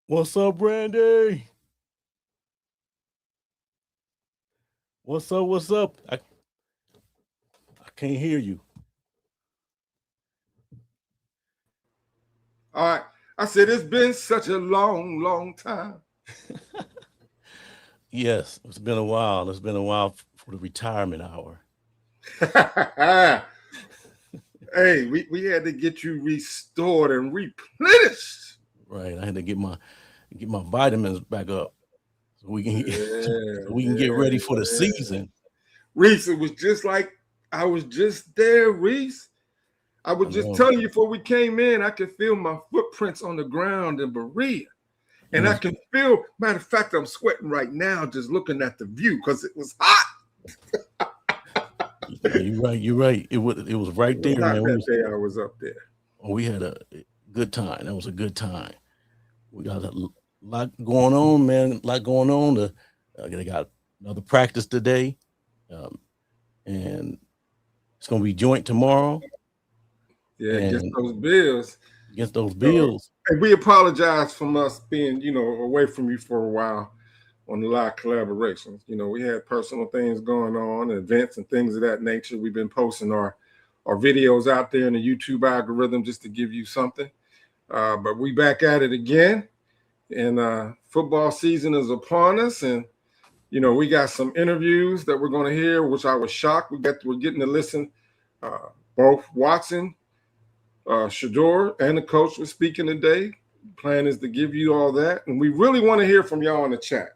What's up, Brandy? What's up? What's up? I can't hear you. All right. I said it's been such a long, long time. Yes, it's been a while. It's been a while for the retirement hour. We had to get you restored and replenished. Right. I had to get my vitamins back up so we can Yeah, so we can get ready for the yeah. season. Reese, it was just like I was just there, Reese. I I was just know. telling you before we came in, I could feel my footprints on the ground in Berea. It And I was can feel, matter of fact, I'm sweating right now just looking at the view because it was hot. yeah, you're right. You're right. It was It right was there, hot man. that day I was up there. We had a good time. That was a good time. We got a lot going on, man. A lot going on. They got another practice today, um, and it's gonna be joint tomorrow. Yeah, against And those Bills. against those So, Bills. and we apologize from us being, away from you for a while on the live collaborations. We had personal things going on, events and things of that nature. We've been posting our videos out there in the YouTube algorithm just to give you something. But we back at it again, and football season is upon us, and we got some interviews that we're going to hear, which I was shocked. We're getting to listen. Uh, both Watson, Shedeur, and the coach was speaking today. Plan is to give you all that, and we really want to hear from y'all in the chat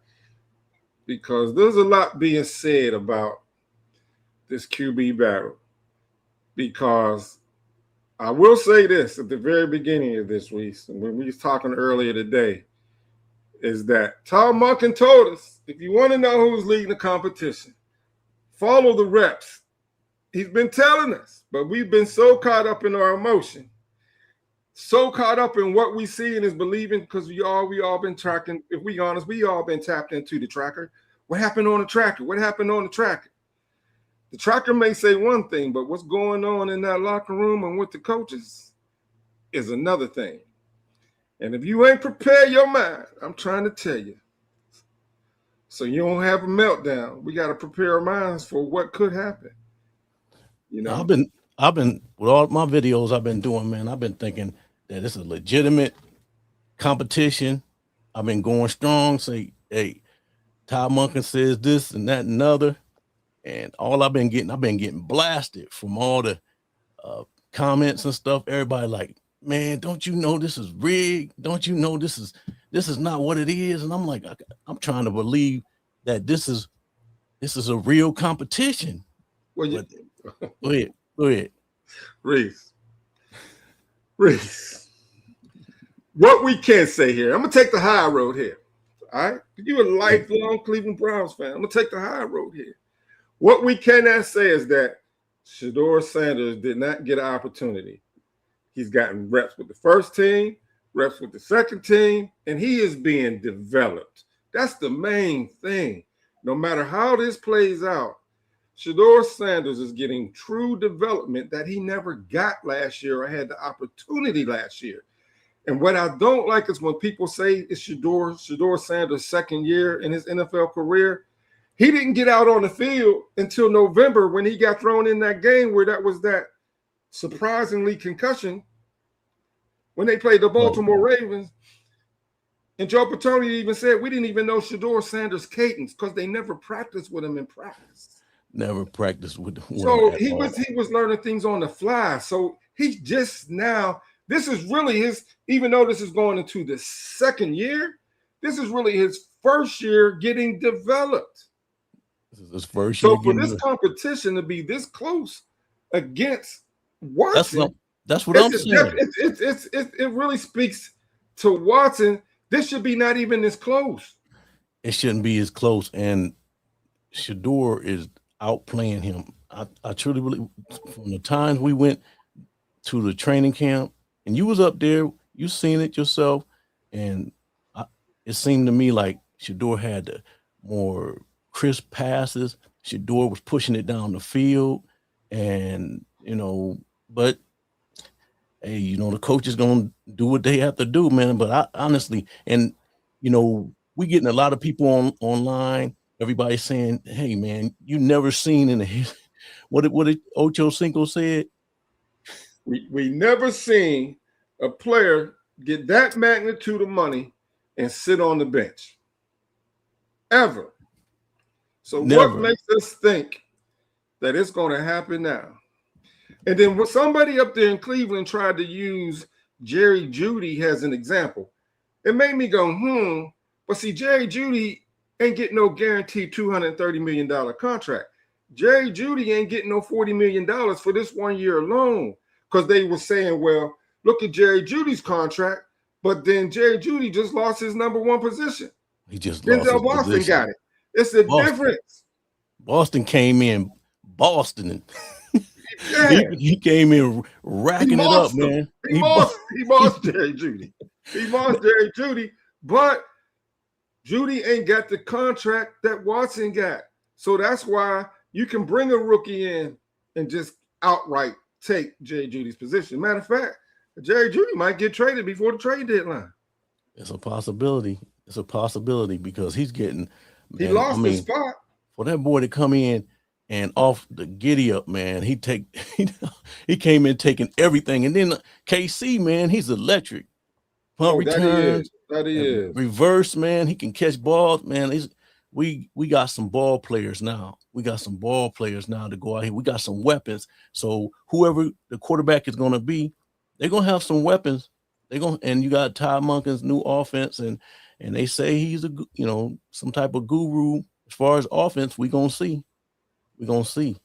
because there's a lot being said about this QB battle. Because I will say this at the very beginning of this week, when we was talking earlier today, is that Todd Monken told us if you want to know who's leading the competition, follow the reps. He's been telling us, but we've been so caught up in our emotion, so caught up in what we see and is believing, because we all been tracking. If we honest, we all been tapped into the tracker. What happened on the tracker? What happened on the tracker? The tracker may say one thing, but what's going on in that locker room and with the coaches is another thing. And if you ain't prepared your mind, I'm trying to tell you, so you don't have a meltdown. We got to prepare our minds for what could happen. You I've know, been I've been with all my videos I've been doing, man. I've been thinking that it's a legitimate competition. I've been going strong. Say, hey, Todd Monken says this and that and other, and all I've been getting blasted from all the uh, comments and stuff. Everybody like, man, don't you know this is rigged? Don't you know this is not what it is? And I'm like, I'm trying to believe that this is a real competition. well, But go ahead, go ahead. Reese, Reese. What we can say here, I'm gonna take the high road here. All right, you're a lifelong Cleveland Browns fan. I'm gonna take the high road here. What we cannot say is that Shedeur Sanders did not get an opportunity. He's gotten reps with the first team, reps with the second team, and he is being developed. That's the main thing. No matter how this plays out, Shedeur Sanders is getting true development that he never got last year or had the opportunity last year. And what I don't like is when people say it's Shedeur Sanders' second year in his NFL career. He didn't get out on the field until November when he got thrown in that game where that was that surprisingly concussion when they played the Right. Baltimore Ravens. And Joe Patoney even said we didn't even know Shedeur Sanders' cadence because they never practiced with him in practice. Never practiced with him So at he was all. he was learning things on the fly. So he's just now. This is really his. Even though this is going into the second year, this is really his first year getting developed. This is his first year So for getting this the. competition to be this close against That's Watson, that's what it's I'm a def- saying. it really speaks to Watson. This should be not even this close. It shouldn't be as close, and Shador is outplaying him. I truly believe from the times we went to the training camp, and you was up there, you seen it yourself, and I, it seemed to me like Shador had the more crisp passes. Shador was pushing it down the field, and but hey, the coach is gonna do what they have to do, man. But I honestly, and we getting a lot of people online. Everybody saying, "Hey, man, you never seen in the what did Ocho Cinco said? We never seen a player get that magnitude of money and sit on the bench ever. So what Never. makes us think that it's going to happen now? And then when somebody up there in Cleveland tried to use Jerry Jeudy as an example, it made me go, But see, Jerry Jeudy ain't getting no guaranteed $230 million contract. Jerry Jeudy ain't getting no $40 million for this 1 year alone. Because they were saying, well, look at Jerry Jeudy's contract, but then Jerry Jeudy just lost his number one position. He just lost Denzel his Boston position. got it. It's a difference. Boston came in Boston and he came in racking it up, man. He lost Jerry Jeudy. He lost Jerry Jeudy, but Jeudy ain't got the contract that Watson got. So that's why you can bring a rookie in and just outright take Jerry Jeudy's position. Matter of fact, Jerry Jeudy might get traded before the trade deadline. It's a possibility. It's a possibility because he's getting. He lost his spot. For that boy to come in and off the giddy up, man, he came in taking everything, and then KC, man, he's electric. Punt returns, that is reverse, man. He can catch balls, man. We got some ball players now. We got some ball players now to go out here. We got some weapons. So whoever the quarterback is going to be, they're going to have some weapons. And you got Todd Monken's new offense, and they say he's some type of guru as far as offense. We're going to see. We're going to see.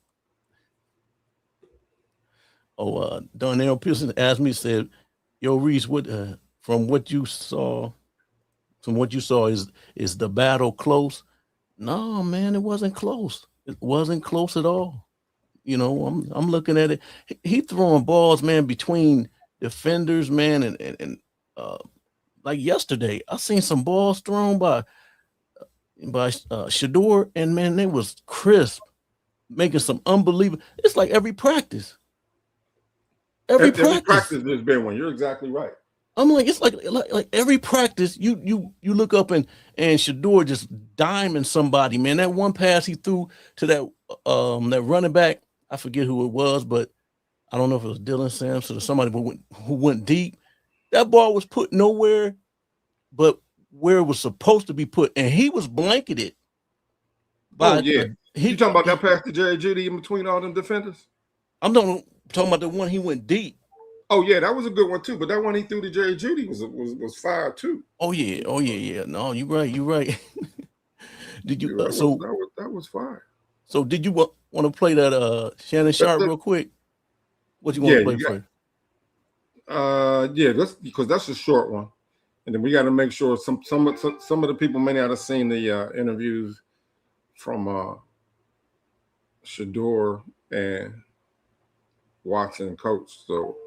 Darnell Pearson asked me, said, "Yo, Reese, from what you saw, is the battle close?" No, man, it wasn't close. It wasn't close at all. I'm looking at it. He throwing balls, man, between defenders, man, and like yesterday, I seen some balls thrown by Shedeur, and man, they was crisp, making some unbelievable. It's like every practice. Every practice there's been one. You're exactly right. I'm like, it's like every practice, you look up and Shedeur just diming somebody, man. That one pass he threw to that running back, I forget who it was, but I don't know if it was Dylan Sampson or somebody who went deep. That ball was put nowhere but where it was supposed to be put, and he was blanketed. You talking about that pass to Jerry Jeudy in between all them defenders? I'm talking about the one he went deep. Oh yeah, that was a good one too. But that one he threw to Jerry Jeudy was fire too. Oh yeah. No, you're right. Did you? That was fire. So did you want to play that Shannon Sharp real quick? What you want to play for? Because that's a short one, and then we got to make sure some of the people may not have seen the interviews from Shedeur and Watson coach. So.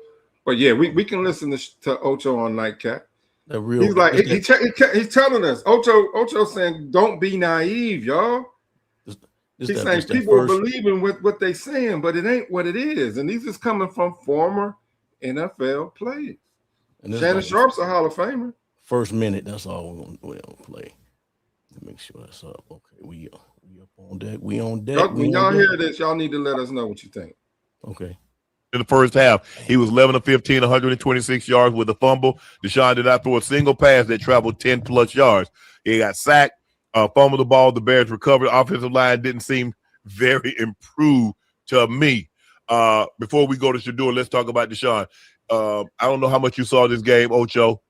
But yeah, we can listen to Ocho on Nightcap. He's like he's telling us. Ocho saying, "Don't be naive, y'all." He's saying people are believing what they're saying, but it ain't what it is. And these is coming from former NFL players. Shannon Sharp's a Hall of Famer. First minute, that's all we're gonna play. Let me make sure that's up. Okay, we up on deck. We on deck. When y'all hear this, y'all need to let us know what you think. Okay. In the first half, he was 11 of 15, 126 yards with a fumble. Deshaun did not throw a single pass that traveled 10-plus yards. He got sacked, fumbled the ball. The Bears recovered. Offensive line didn't seem very improved to me. Before we go to Shedeur, let's talk about Deshaun. I don't know how much you saw this game, Ocho.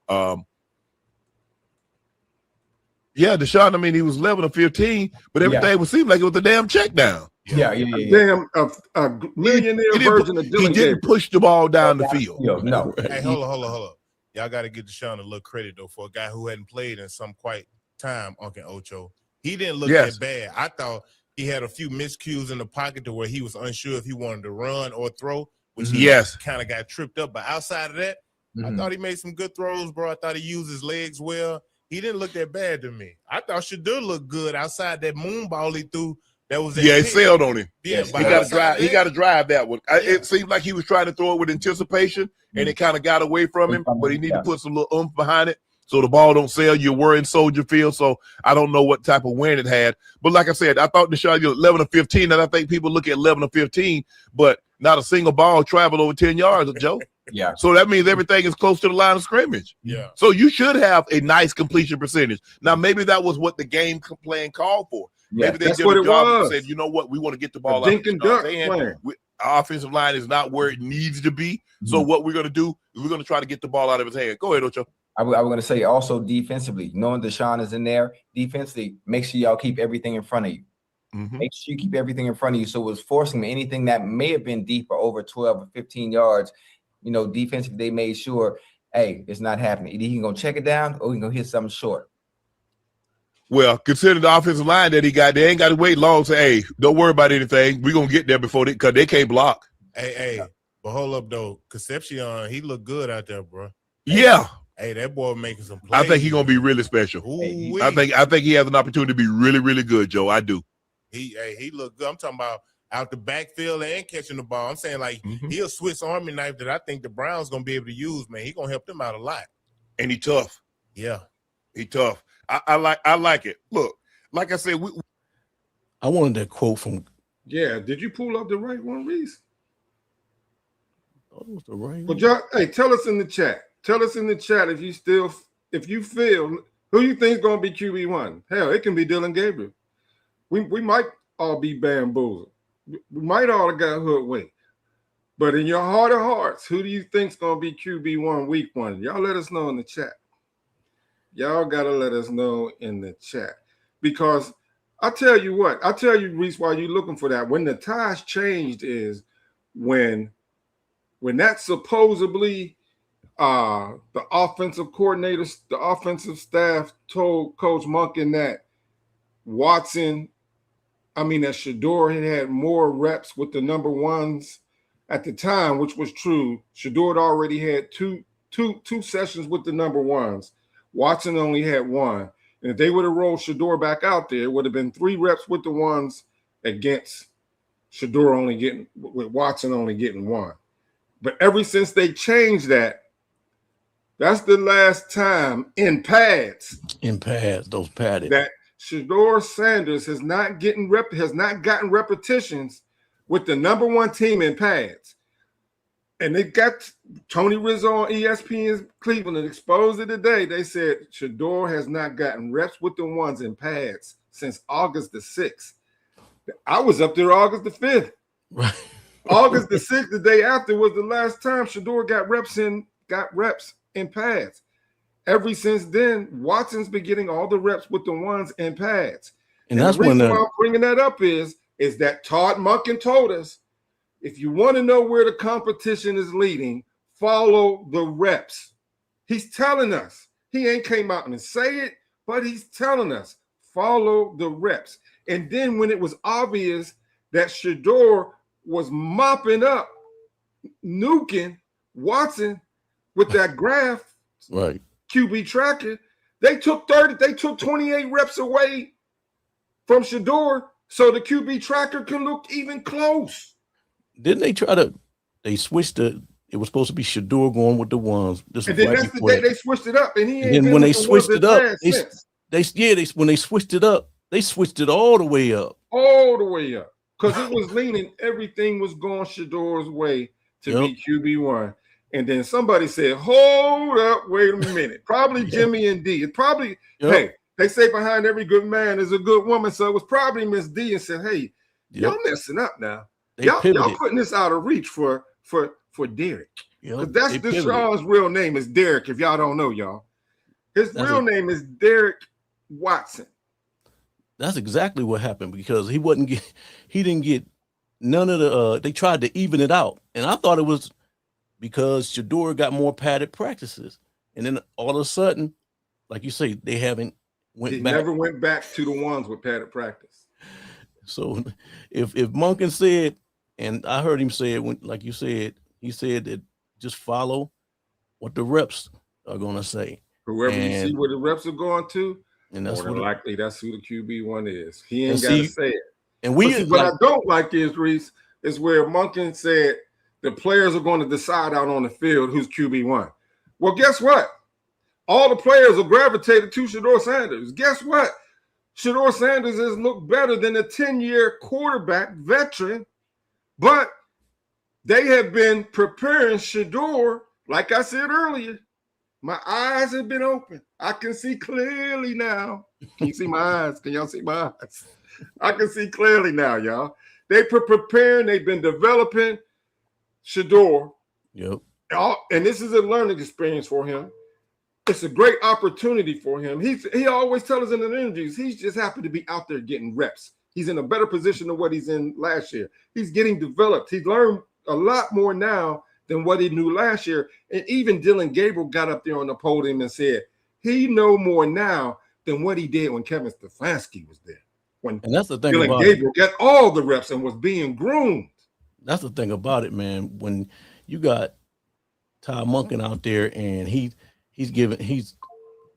Deshaun, I mean, he was 11 of 15, but everything would seem like it was a damn check down. Yeah. Damn, a millionaire version of Dylan. He didn't push the ball down the field. No. Hey, hold on. Y'all got to give Deshaun a little credit, though, for a guy who hadn't played in some quite time, Uncle Ocho. He didn't look that bad. I thought he had a few miscues in the pocket to where he was unsure if he wanted to run or throw, which he kind of got tripped up. But outside of that, I thought he made some good throws, bro. I thought he used his legs well. He didn't look that bad to me. I thought Shedeur looked good outside that moon ball he threw. That was it sailed on him. Yeah, he got to drive. He got to drive that one. It seemed like he was trying to throw it with anticipation, and it kind of got away from him. But he needed to put some little oomph behind it. So the ball don't sell. You were in Soldier Field, so I don't know what type of win it had. But like I said, I thought Deshaun, 11 or 15, and I think people look at 11 or 15, but not a single ball traveled over 10 yards, Joe. Yeah. So that means everything is close to the line of scrimmage. Yeah. So you should have a nice completion percentage. Now, maybe that was what the game plan called for. Yeah, Maybe they did a job and said, you know what, we want to get the ball out of Deshaun's hand. Our offensive line is not where it needs to be. So what we're going to do is we're going to try to get the ball out of his hand. Go ahead, Ocho. I was going to say also defensively, knowing Deshaun is in there, defensively, make sure y'all keep everything in front of you. Make sure you keep everything in front of you. So it was forcing anything that may have been deep or over 12 or 15 yards. You know, defensively, they made sure, hey, it's not happening. Either he's going to check it down or he's going to hit something short. Well, considering the offensive line that he got, they ain't got to wait long. Say, hey, don't worry about anything. We're going to get there before because they can't block. Hey, but hold up, though. Concepcion, he looked good out there, bro. Yeah. Hey, that boy making some plays. I think he's going to be really special. I think he has an opportunity to be really, really good, Joe. I do. He looked good. I'm talking about out the backfield and catching the ball. I'm saying, like, he a Swiss Army knife that I think the Browns going to be able to use, man. He going to help them out a lot. And he tough. Yeah. He tough. I like it. Look, like I said, I wanted that quote from. Yeah, did you pull up the right one, Reese? Oh, it was the right Well, one. John, hey, tell us in the chat. Tell us in the chat if you feel who you think is going to be QB1. Hell, it can be Dylan Gabriel. We might all be bamboozled. We might all have got hoodwinked. But in your heart of hearts, who do you think is going to be QB1 week 1? Y'all let us know in the chat. Y'all got to let us know in the chat. Because I tell you, Reese, while you're looking for that, when the ties changed is when that supposedly the offensive coordinators, the offensive staff told Coach Monken that Shedeur had more reps with the number ones at the time, which was true. Shedeur had already had two sessions with the number ones. Watson only had one. And if they would have rolled Shedeur back out there, it would have been 3 reps with the ones against with Watson only getting 1. But ever since they changed that, that's the last time in pads. Those padded. That Shedeur Sanders has not gotten repetitions with the number 1 team in pads. And they got Tony Rizzo on ESPN's Cleveland and exposed it today. They said Shedeur has not gotten reps with the ones in pads since August the 6th. I was up there August the 5th. Right. August the 6th, the day after, was the last time Shedeur got reps in pads. Ever since then, Watson's been getting all the reps with the ones in pads. And that's the reason why I'm bringing that up is that Todd Monken told us, if you want to know where the competition is leading, follow the reps. He's telling us. He ain't came out and say it, but he's telling us, follow the reps. And then when it was obvious that Shedeur was mopping up, nuking Watson with that graph, right? QB tracker, they took 28 reps away from Shedeur so the QB tracker can look even close. Didn't they switched it was supposed to be Shedeur going with the ones. And then that's the day they switched it up. And when they switched it up, when they switched it up, they switched it all the way up. All the way up. Because it was leaning, everything was going Shedeur's way to be QB1. And then somebody said, hold up, wait a minute. Probably Jimmy and D. It's probably, hey, they say behind every good man is a good woman. So it was probably Miss D and said, hey, y'all messing up now. Y'all putting this out of reach for Derek. Because that's Deshaun's real name is Derek, if y'all don't know, y'all. His real name is Derek Watson. That's exactly what happened because he didn't get none of the they tried to even it out. And I thought it was because Shedeur got more padded practices. And then all of a sudden, like you say, they never went back to the ones with padded practice. So if Monken said, and I heard him say it like you said, he said that just follow what the reps are gonna say. Whoever you see where the reps are going to, and that's more than likely that's who the QB1 is. He ain't got to say it. And what I don't like is, Reese, is where Monken said the players are going to decide out on the field who's QB1. Well, guess what? all the players will gravitate to Shedeur Sanders. Guess what? Shedeur Sanders has looked better than a 10-year quarterback veteran, but they have been preparing Shedeur, like I said earlier. My eyes have been open. I can see clearly now. Can you see my eyes? Can y'all see my eyes? I can see clearly now, y'all. They've been preparing. They've been developing Shedeur. Yep. And this is a learning experience for him. It's a great opportunity for him. He always tells us in the interviews, he's just happy to be out there getting reps. He's in a better position than what he's in last year. He's getting developed. He's learned a lot more now than what he knew last year. And even Dylan Gabriel got up there on the podium and said he know more now than what he did when Kevin Stefanski was there. And that's the thing Dylan about Gabriel got all the reps and was being groomed. That's the thing about it, man. When you got Todd Monken out there and he's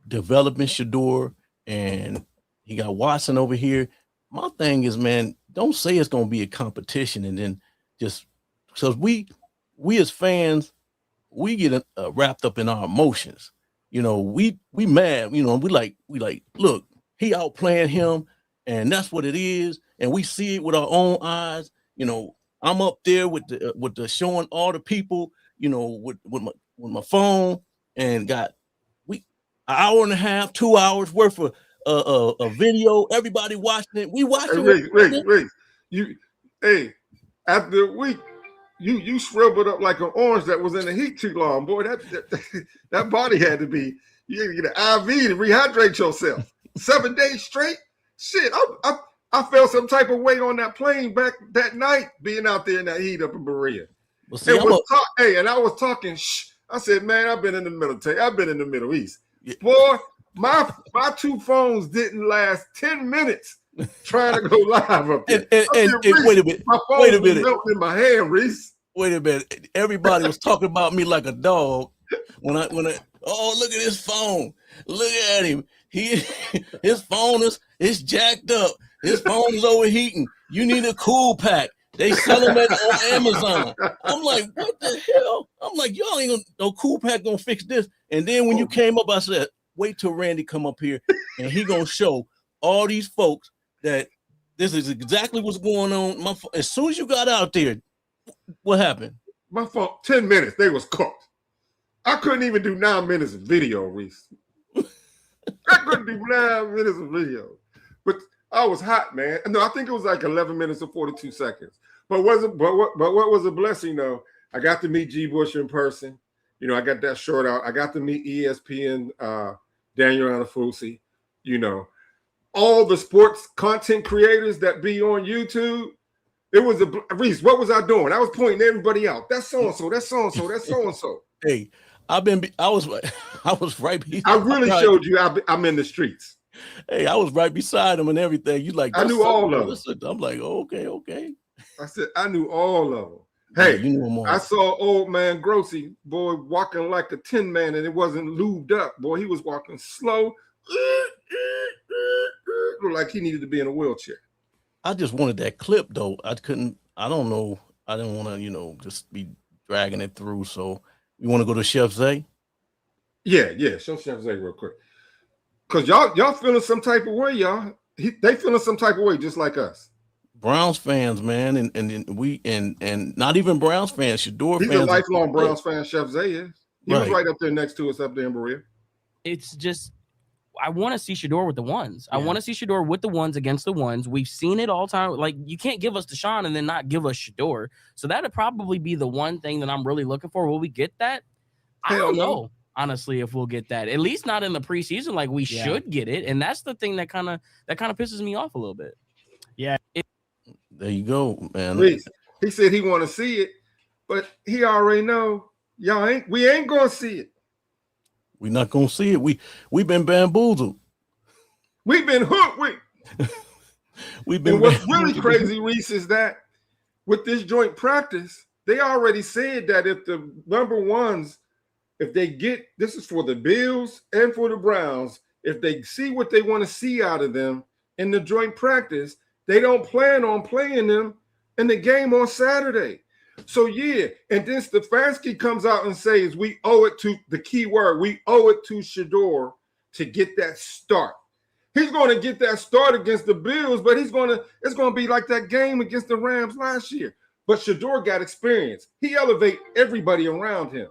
developing Shedeur and he got Watson over here. My thing is, man, don't say it's going to be a competition and then just because we as fans, we get wrapped up in our emotions. You know, we mad, you know, we like, look, he outplaying him and that's what it is. And we see it with our own eyes. You know, I'm up there with the showing all the people, you know, with my phone and got an hour and a half, 2 hours worth of a video. Everybody watching it. We watching it. Rick, after a week, you shriveled up like an orange that was in the heat too long, boy. That body had to be. You had to get an IV to rehydrate yourself. 7 days straight. Shit, I felt some type of way on that plane back that night, being out there in that heat up in Berea. Well, see, and I was talking. I said, man, I've been in the military. I've been in the Middle East. Yeah. Boy, my two phones didn't last 10 minutes trying to go live up there. And wait a minute. My phone was melting in my hand, Reese. Wait a minute. Everybody was talking about me like a dog. When I oh, look at his phone. Look at him. His phone is jacked up. His phone is overheating. You need a cool pack. They sell them on Amazon. I'm like, what the hell? I'm like, y'all ain't gonna, no cool pack gonna fix this. And then when you came up, I said, wait till Randy come up here and he gonna show all these folks that this is exactly what's going on. As soon as you got out there, what happened? My phone, 10 minutes, they was cooked. I couldn't even do 9 minutes of video, Reese. I couldn't do 9 minutes of video. But I was hot, man. No, I think it was like 11 minutes and 42 seconds. But what was a blessing, though? I got to meet G. Bush in person. You know, I got that short out. I got to meet ESPN, Daniel Anafusi. You know, all the sports content creators that be on YouTube. It was Reese, what was I doing? I was pointing everybody out. That's so-and-so, that's so-and-so, that's so-and-so. Hey, I was right behind. I really showed you I'm in the streets. Hey, I was right beside him and everything. You like, I knew all of them. I'm like, okay. I said, I knew all of them. Hey, yeah, you knew them all. I saw old man Grossi, boy, walking like a tin man, and it wasn't lubed up. Boy, he was walking slow, like he needed to be in a wheelchair. I just wanted that clip, though. I don't know. I didn't want to, just be dragging it through. So you want to go to Chef Zay? Yeah. Show Chef Zay real quick. Because y'all feeling some type of way, y'all. They feeling some type of way just like us. Browns fans, man, and not even Browns fans, Shedeur fans. He's a lifelong Browns fan, Chef Zay is. He was right up there next to us up there in Berea. It's just, I want to see Shedeur with the ones. Yeah. I want to see Shedeur with the ones against the ones. We've seen it all time. Like, you can't give us Deshaun and then not give us Shedeur. So that would probably be the one thing that I'm really looking for. Will we get that? I don't know, honestly, if we'll get that. At least not in the preseason like we should get it. And that's the thing that kind of pisses me off a little bit. Yeah. There you go, man. He said he want to see it, but he already know we ain't gonna see it. We're not gonna see it. We've been bamboozled. We've been hoodwinked. What's really crazy, Reese, is that with this joint practice, they already said that if the number ones, if they get, this is for the Bills and for the Browns, if they see what they want to see out of them in the joint practice, they don't plan on playing them in the game on Saturday. So yeah, and then Stefanski comes out and says we owe it to the key word. We owe it to Shedeur to get that start. He's going to get that start against the Bills, but it's going to be like that game against the Rams last year. But Shedeur got experience. He elevate everybody around him,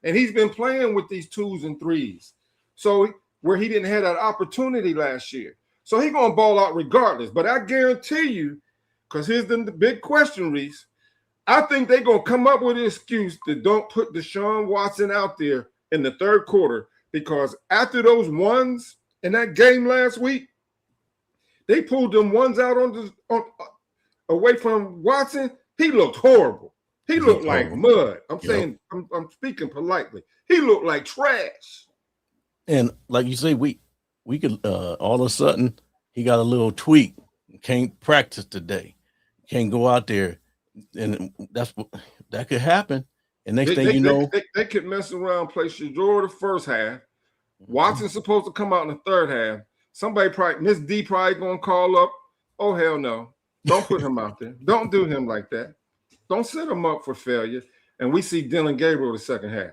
and he's been playing with these 2s and 3s. So where he didn't have that opportunity last year, so he's going to ball out regardless. But I guarantee you, because here's the big question, Reese. I think they're going to come up with an excuse to don't put Deshaun Watson out there in the third quarter, because after those ones in that game last week, they pulled them ones out away from Watson. He looked horrible. He looked like mud. I'm saying, I'm speaking politely. He looked like trash. And like you say, we could all of a sudden he got a little tweak. Can't practice today. Can't go out there. And that could happen. And next thing you know, they could mess around, play Shedeur the first half. Watson's supposed to come out in the third half. Somebody probably, Miss D probably gonna call up. Oh hell no! Don't put him out there. Don't do him like that. Don't set him up for failure. And we see Dylan Gabriel the second half.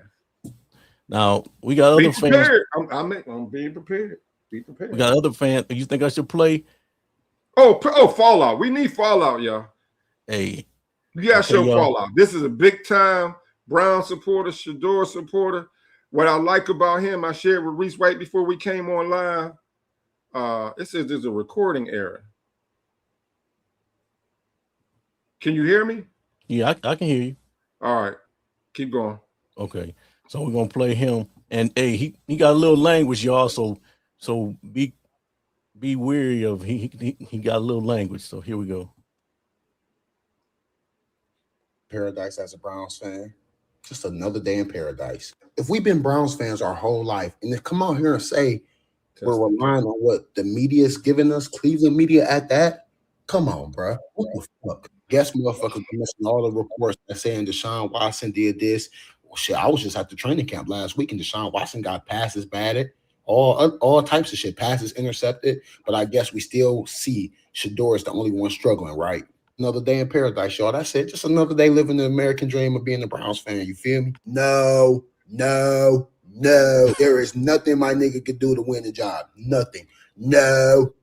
Now we got other fans. I'm being prepared. Be prepared. We got other fans. You think I should play? Oh, Fallout. We need Fallout, y'all. Hey. You gotta show Fallout. This is a big time Brown supporter, Shedeur supporter. What I like about him, I shared with Reese right before we came on live. It says there's a recording error. Can you hear me? Yeah, I can hear you. All right, keep going. Okay, so we're gonna play him, and hey, he got a little language, y'all. So be wary of he got a little language. So here we go. Paradise as a Browns fan, just another day in paradise. If we've been Browns fans our whole life, and to come out here and say we're relying on what the media is giving us, Cleveland media at that, come on, bro. What the fuck? Guess motherfuckers missing all the reports that saying Deshaun Watson did this. Well, shit, I was just at the training camp last week, and Deshaun Watson got passes batted, all types of shit, passes intercepted. But I guess we still see Shedeur is the only one struggling, right? Another day in paradise, y'all. That's it. Just another day living the American dream of being a Browns fan. You feel me? No. There is nothing my nigga could do to win the job. Nothing. No.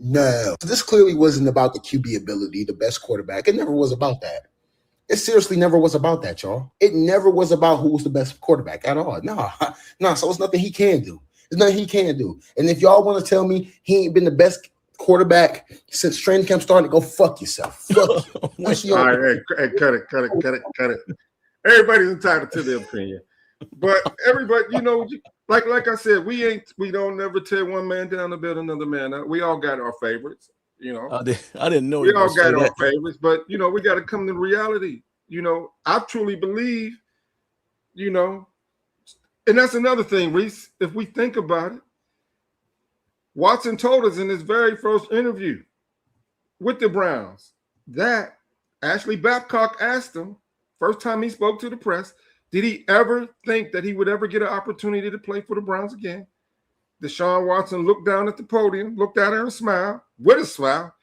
This clearly wasn't about the QB ability, the best quarterback. It never was about that. It seriously never was about that, y'all. It never was about who was the best quarterback at all. Nah. So it's nothing he can do. There's nothing he can do. And if y'all want to tell me he ain't been the best quarterback since training camp started, go fuck yourself. Fuck you. All right, hey, cut it. Everybody's entitled to their opinion, but everybody, like I said, we don't never tear one man down to build another man up. We all got our favorites, I didn't know we all got our favorites, but we got to come to reality. I truly believe, and that's another thing, Reese. If we think about it, Watson told us in his very first interview with the Browns that Ashley Babcock asked him, first time he spoke to the press, did he ever think that he would ever get an opportunity to play for the Browns again? Deshaun Watson looked down at the podium, looked at her and smiled, with a smile,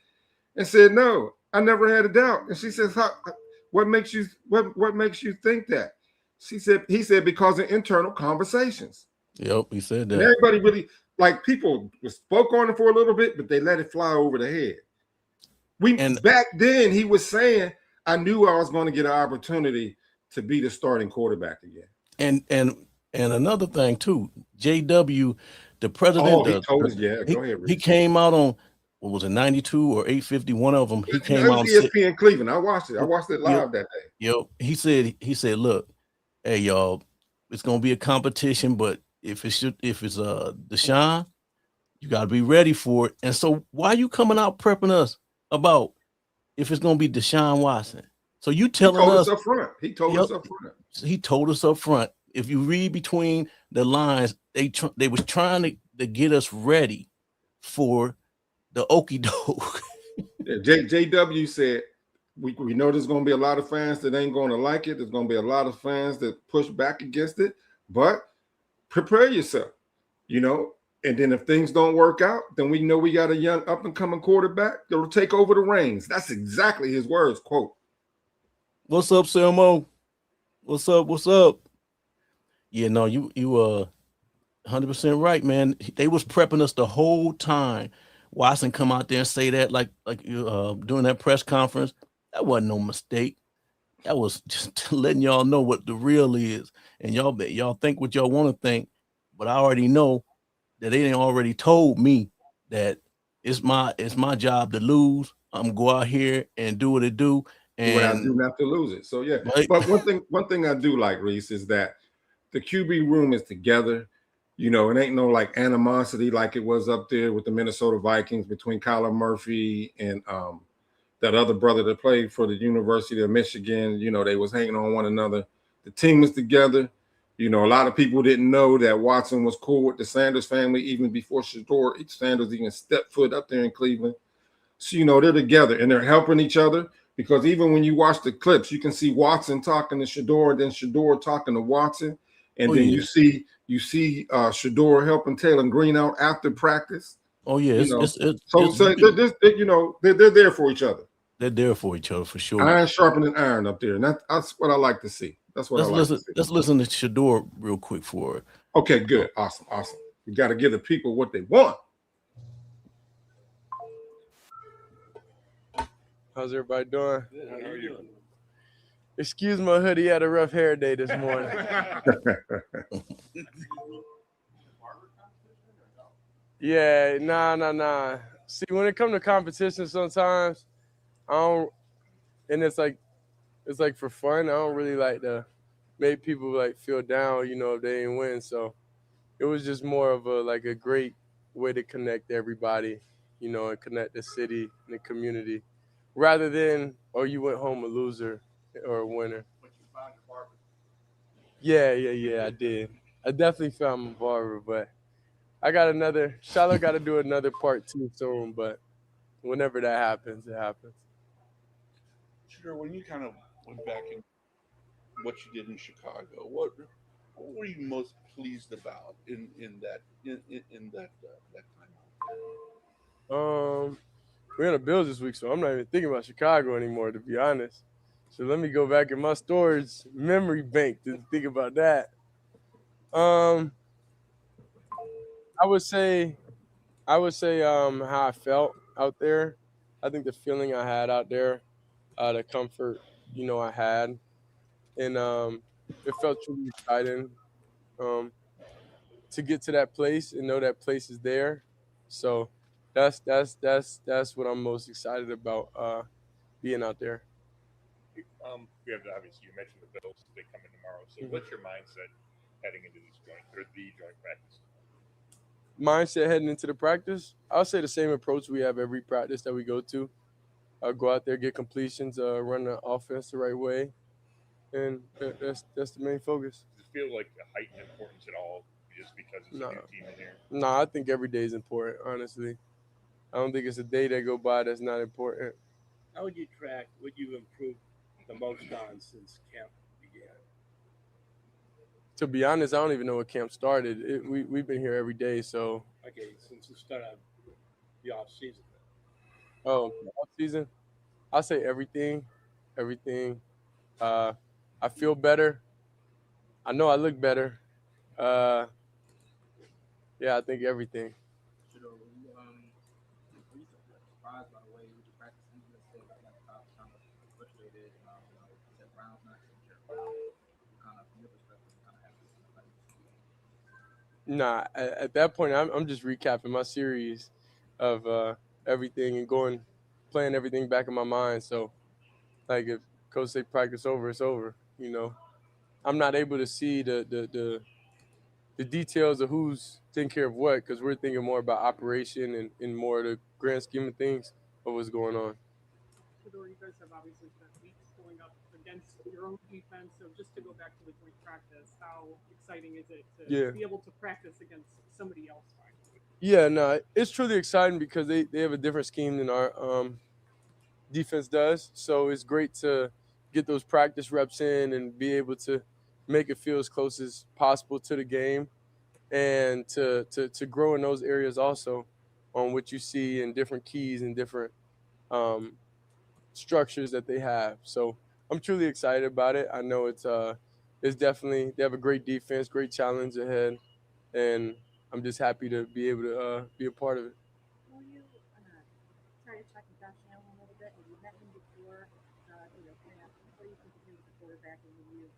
and said, "No, I never had a doubt." And she says, what makes you think that? He said, because of internal conversations. Yep, he said that. And everybody really, people spoke on it for a little bit, but they let it fly over the head. Back then he was saying, I knew I was going to get an opportunity to be the starting quarterback again. And another thing too, JW, the president. He told us, go ahead, Rich. He came out on, what was it, 92 or 850? One of them. He came out. ESPN Cleveland. I watched it. I watched it live that day. He said, look, hey y'all, it's gonna be a competition, but if it's Deshaun, you gotta be ready for it. And so why are you coming out prepping us about if it's gonna be Deshaun Watson? So you telling us up front. He told us up front. He told us up front. If you read between the lines, they was trying to get us ready for the okie doke. JW said, we know there's going to be a lot of fans that ain't going to like it. There's going to be a lot of fans that push back against it, but prepare yourself, and then if things don't work out, then we know we got a young up and coming quarterback that will take over the reins. That's exactly his words, quote. What's up, Selmo? What's up? What's up? Yeah, no, you 100% right, man. They was prepping us the whole time. Watson come out there and say that like during that press conference. That wasn't no mistake. That was just letting y'all know what the real is. And y'all think what y'all want to think, but I already know that they didn't already told me that it's my job to lose. I'm gonna go out here and do what it do. Do what I And do not to lose it. So yeah. right? But one thing I do like, Reese, is that the QB room is together. You know, it ain't no like animosity like it was up there with the Minnesota Vikings between Kyler Murphy and that other brother that played for the University of Michigan. You know, they was hanging on one another. The team was together. You know, a lot of people didn't know that Watson was cool with the Sanders family even before Shedeur Sanders even stepped foot up there in Cleveland. So, you know, they're together and they're helping each other, because even when you watch the clips, you can see Watson talking to Shedeur, then Shedeur talking to Watson. And then Yeah. you see Shedeur helping Taylor Green out after practice. Oh yeah, You know, it's so you know, they're there for each other. they're there for each other for sure. Iron sharpening iron up there, and that's what I like to see. That's what I like to see. Let's listen to Shedeur real quick for it. Okay, good, awesome. We got to give the people what they want. How's everybody doing? Good. How are you doing? Excuse my hoodie, had a rough hair day this morning. Yeah, nah. See, when it comes to competition, sometimes I don't, and it's like for fun. I don't really like to make people like feel down, you know, if they ain't win. So it was just more of a great way to connect everybody, you know, and connect the city and the community, rather than you went home a loser or a winner. But you found your barber. Yeah, I did. I definitely found my barber, but I got another. Shiloh got to do another part 2 soon, but whenever that happens, it happens. Sure. When you kind of went back and what you did in Chicago, what were you most pleased about in that time? We're in the Bills this week, so I'm not even thinking about Chicago anymore, to be honest. So let me go back in my storage memory bank to think about that. I would say how I felt out there. I think the feeling I had out there, the comfort, you know, I had, and it felt truly exciting to get to that place and know that place is there. So that's what I'm most excited about being out there. We have obviously, you mentioned the Bills, they come in tomorrow. So what's your mindset heading into this joint practice? Mindset heading into the practice, I'll say the same approach we have every practice that we go to. Go out there, get completions, run the offense the right way, and that's the main focus. Does it feel like a heightened importance at all just because it's a new team in here? No, I think every day is important, honestly. I don't think it's a day that go by that's not important. How would you track what you've improved the most on since camp began? To be honest, I don't even know what camp started. We've been here every day, so. Okay, since the start of the off season. Oh, off season? I'll say everything. I feel better. I know I look better. Yeah, I think everything. Nah, at that point, I'm just recapping my series of everything and playing everything back in my mind. So, like, if coach say practice over, it's over. You know, I'm not able to see the details of who's taking care of what, because we're thinking more about operation and more of the grand scheme of things of what's going on. Shedeur, you guys have obviously spent weeks going up against your own defense. So just to go back to the joint practice, how exciting is it to be able to practice against somebody else? Yeah, no, it's truly exciting because they have a different scheme than our defense does. So it's great to get those practice reps in and be able to make it feel as close as possible to the game, and to grow in those areas also on what you see in different keys and different structures that they have. So I'm truly excited about it. I know it's definitely, they have a great defense, great challenge ahead, and I'm just happy to be able to be a part of it. Will you try to talk to Josh Allen a little bit? Have you met him before? Kind of what do you think of him as a quarterback, and will you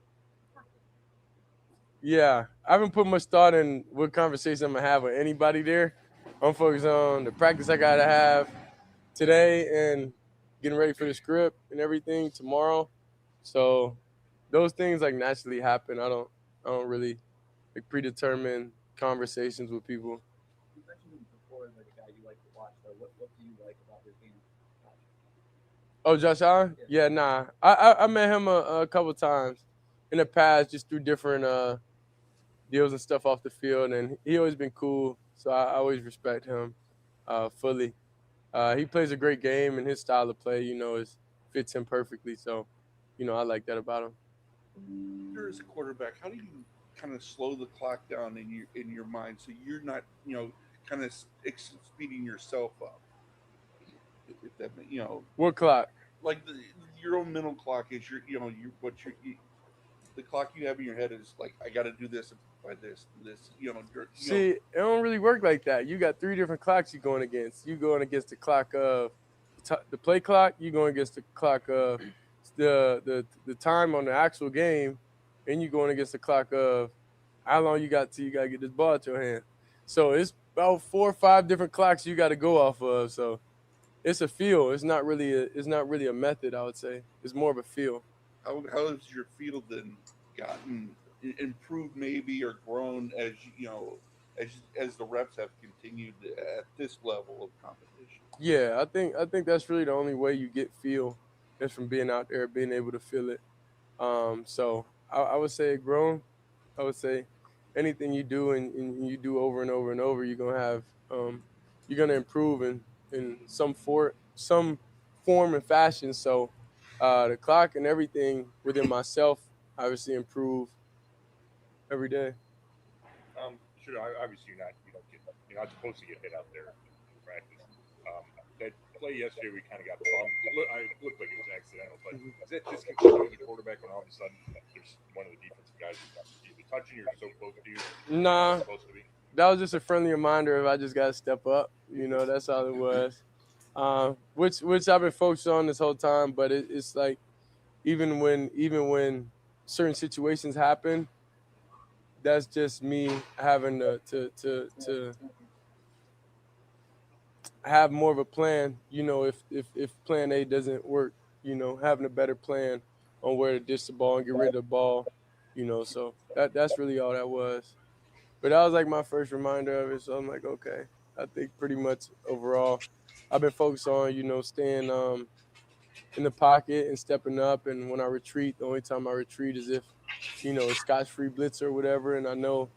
talk to him? Yeah, I haven't put much thought in what conversation I'm gonna have with anybody there. I'm focused on the practice I gotta have today and getting ready for the script and everything tomorrow. So those things like naturally happen. I don't really like predetermine conversations with people. You mentioned him before as like a guy you like to watch. Though, what do you like about his game? Oh, Josh Allen? Yeah, nah. I met him a couple times in the past, just through different deals and stuff off the field, and he always been cool. So I always respect him fully. He plays a great game, and his style of play, fits him perfectly. So, I like that about him. You're as a quarterback, how do you kind of slow the clock down in your mind so you're not, kind of speeding yourself up? If that, What clock? Like your own mental clock is the clock you have in your head is like, I got to do this by this. See, it don't really work like that. You got 3 different clocks you're going against. You going against the clock of the play clock. You going against the clock of the time on the actual game, and you going against the clock of how long you got till you got to get this ball at your hand. So it's about 4 or 5 different clocks you got to go off of. So it's a feel. It's not really a method. I would say it's more of a feel. How has your feel then gotten improved maybe or grown as as the reps have continued at this level of competition? Yeah, I think that's really the only way you get feel is from being out there, being able to feel it. So I would say grown. I would say anything you do and you do over and over and over, you're gonna improve in some form and fashion. So the clock and everything within myself obviously improve every day. Sure. Obviously, you're not supposed to get hit out there in practice. That play yesterday, we kind of got bumped. I looked like it was accidental, but is that just controlling the quarterback when all of a sudden there's one of the defensive guys either touching you or so close to you? Nah, that was just a friendly reminder if I just got to step up. That's all it was. Which I've been focused on this whole time, but it's like even when certain situations happen, that's just me having to have more of a plan. If plan A doesn't work, having a better plan on where to dish the ball and get rid of the ball. So that's really all that was. But that was like my first reminder of it. So I'm like, okay, I think pretty much overall, I've been focused on staying in the pocket and stepping up. And when I retreat, the only time I retreat is if it's scotch-free blitz or whatever. And I know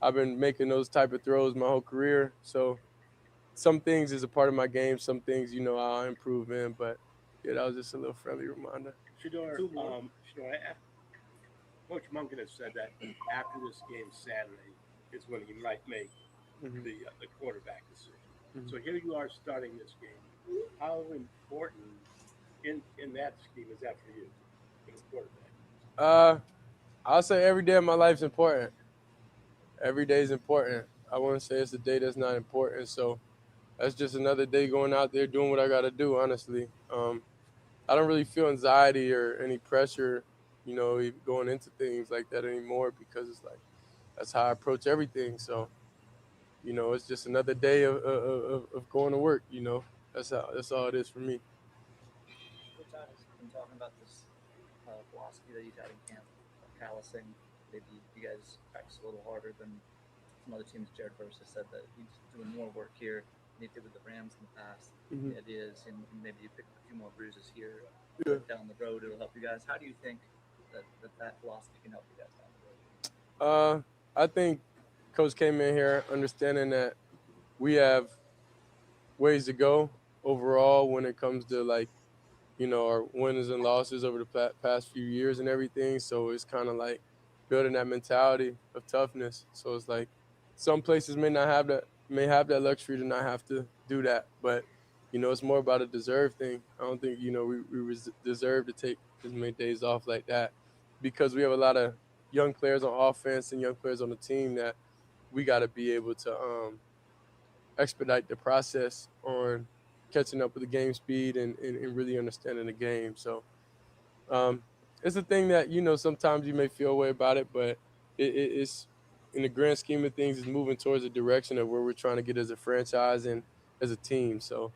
I've been making those type of throws my whole career. So some things is a part of my game. Some things I'll improve in. But yeah, that was just a little friendly reminder. Shedeur, Coach Monken has said that after this game Saturday is when he might make the quarterback decision. Mm-hmm. So here you are starting this game. How important in that scheme is that for you, being a quarterback? I'll say every day of my life is important. Every day is important. I wouldn't say it's a day that's not important. So that's just another day going out there doing what I got to do, honestly. I don't really feel anxiety or any pressure, going into things like that anymore because it's like that's how I approach everything. So, it's just another day of going to work, That's all it is for me. Coach Todd has been talking about this philosophy that he's had in camp, callousing. Maybe you guys practice a little harder than some other teams. Jared Verse has said that he's doing more work here than he did with the Rams in the past. Mm-hmm. It is, and maybe you pick up a few more bruises here. Yeah. Down the road, it'll help you guys. How do you think that philosophy can help you guys down the road? I think Coach came in here understanding that we have ways to go overall when it comes to our wins and losses over the past few years and everything. So it's kind of like building that mentality of toughness. So it's like some places may have that luxury to not have to do that, but it's more about a deserved thing. I don't think, we deserve to take as many days off like that because we have a lot of young players on offense and young players on the team that we got to be able to expedite the process on catching up with the game speed and really understanding the game. So it's a thing that, sometimes you may feel a way about it, but it's in the grand scheme of things, it's moving towards a direction of where we're trying to get as a franchise and as a team. So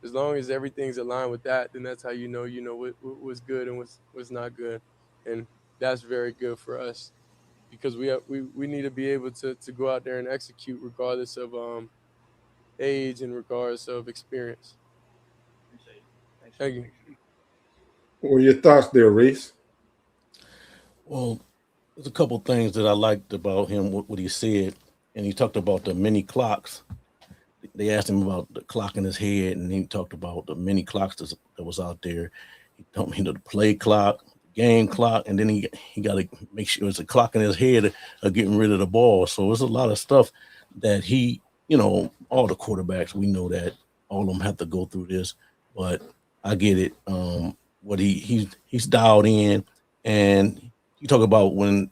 as long as everything's aligned with that, then that's how what's good and what's not good. And that's very good for us because we need to be able to go out there and execute regardless of age and regardless of experience. Thank you. What are your thoughts there, Reese? Well, there's a couple things that I liked about him, what he said, and he talked about the mini clocks. They asked him about the clock in his head, and he talked about the mini clocks that was out there. He told me the play clock, game clock, and then he got to make sure it's a clock in his head of getting rid of the ball. So it's a lot of stuff that he, all the quarterbacks, we know that all of them have to go through this, but I get it. What he's dialed in, and you talk about when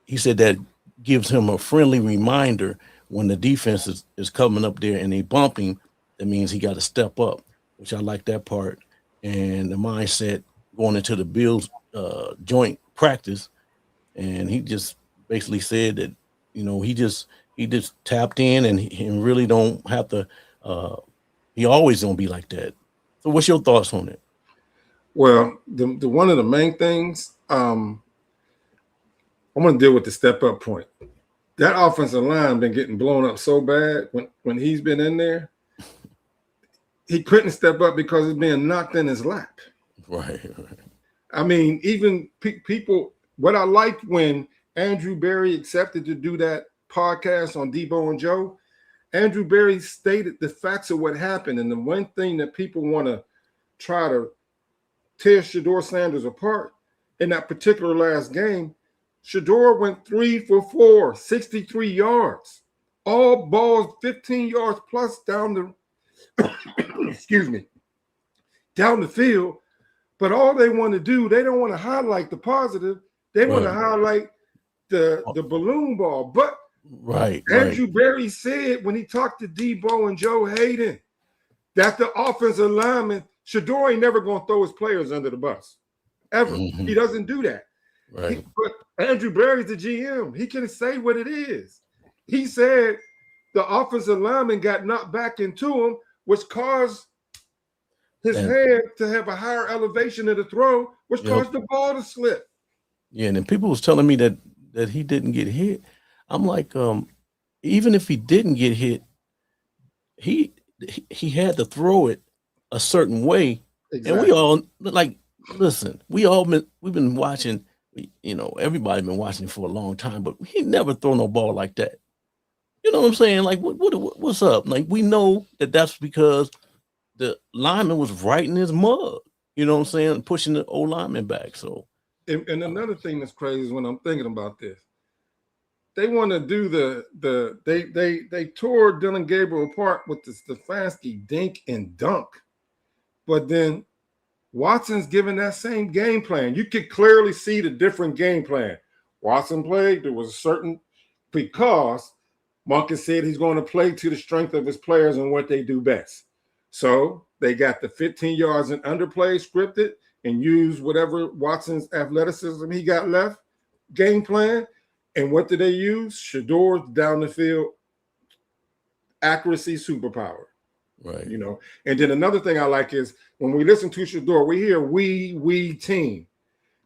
he said that gives him a friendly reminder when the defense is coming up there and they bump him, that means he got to step up, which I like that part. And the mindset going into the Bills joint practice, and he just basically said that, he just tapped in and he really don't have to, he always gonna be like that. So what's your thoughts on it? Well, the one of the main things, I'm going to deal with the step up point. That offensive line been getting blown up so bad when he's been in there. He couldn't step up because it's being knocked in his lap. Right. I mean, even people. What I liked when Andrew Berry accepted to do that podcast on Debo and Joe, Andrew Berry stated the facts of what happened, and the one thing that people want to try to tear Shedeur Sanders apart in that particular last game. Shedeur went 3 for 4, 63 yards. All balls 15 yards plus down the down the field. But all they want to do, they don't want to highlight the positive. They want to highlight the balloon ball. But Andrew Berry said when he talked to Debo and Joe Hayden that the offensive lineman, Shedeur ain't never going to throw his players under the bus. Ever. He doesn't do that. Right. But Andrew Berry's the GM. He can say what it is. He said the offensive lineman got knocked back into him, which caused his hand to have a higher elevation of the throw, which caused the ball to slip. Yeah, and then people was telling me that he didn't get hit. I'm like, even if he didn't get hit, he had to throw it a certain way. Exactly. And we all listen, we've been watching, everybody been watching for a long time, but he never throw no ball like that. You know what I'm saying? Like, what's up? Like, we know that's because the lineman was right in his mug. You know what I'm saying? Pushing the old lineman back. So, and another thing that's crazy is when I'm thinking about this, they want to do they tore Dylan Gabriel apart with the Stefanski dink and dunk, but then Watson's given that same game plan. You could clearly see the different game plan. Watson played, there was a certain, because Monken said he's going to play to the strength of his players and what they do best. So they got the 15 yards and underplay scripted and used whatever Watson's athleticism he got left game plan. And what did they use? Shedeur down the field, accuracy superpower. Right. And then another thing I like is when we listen to Shedeur, we hear we team.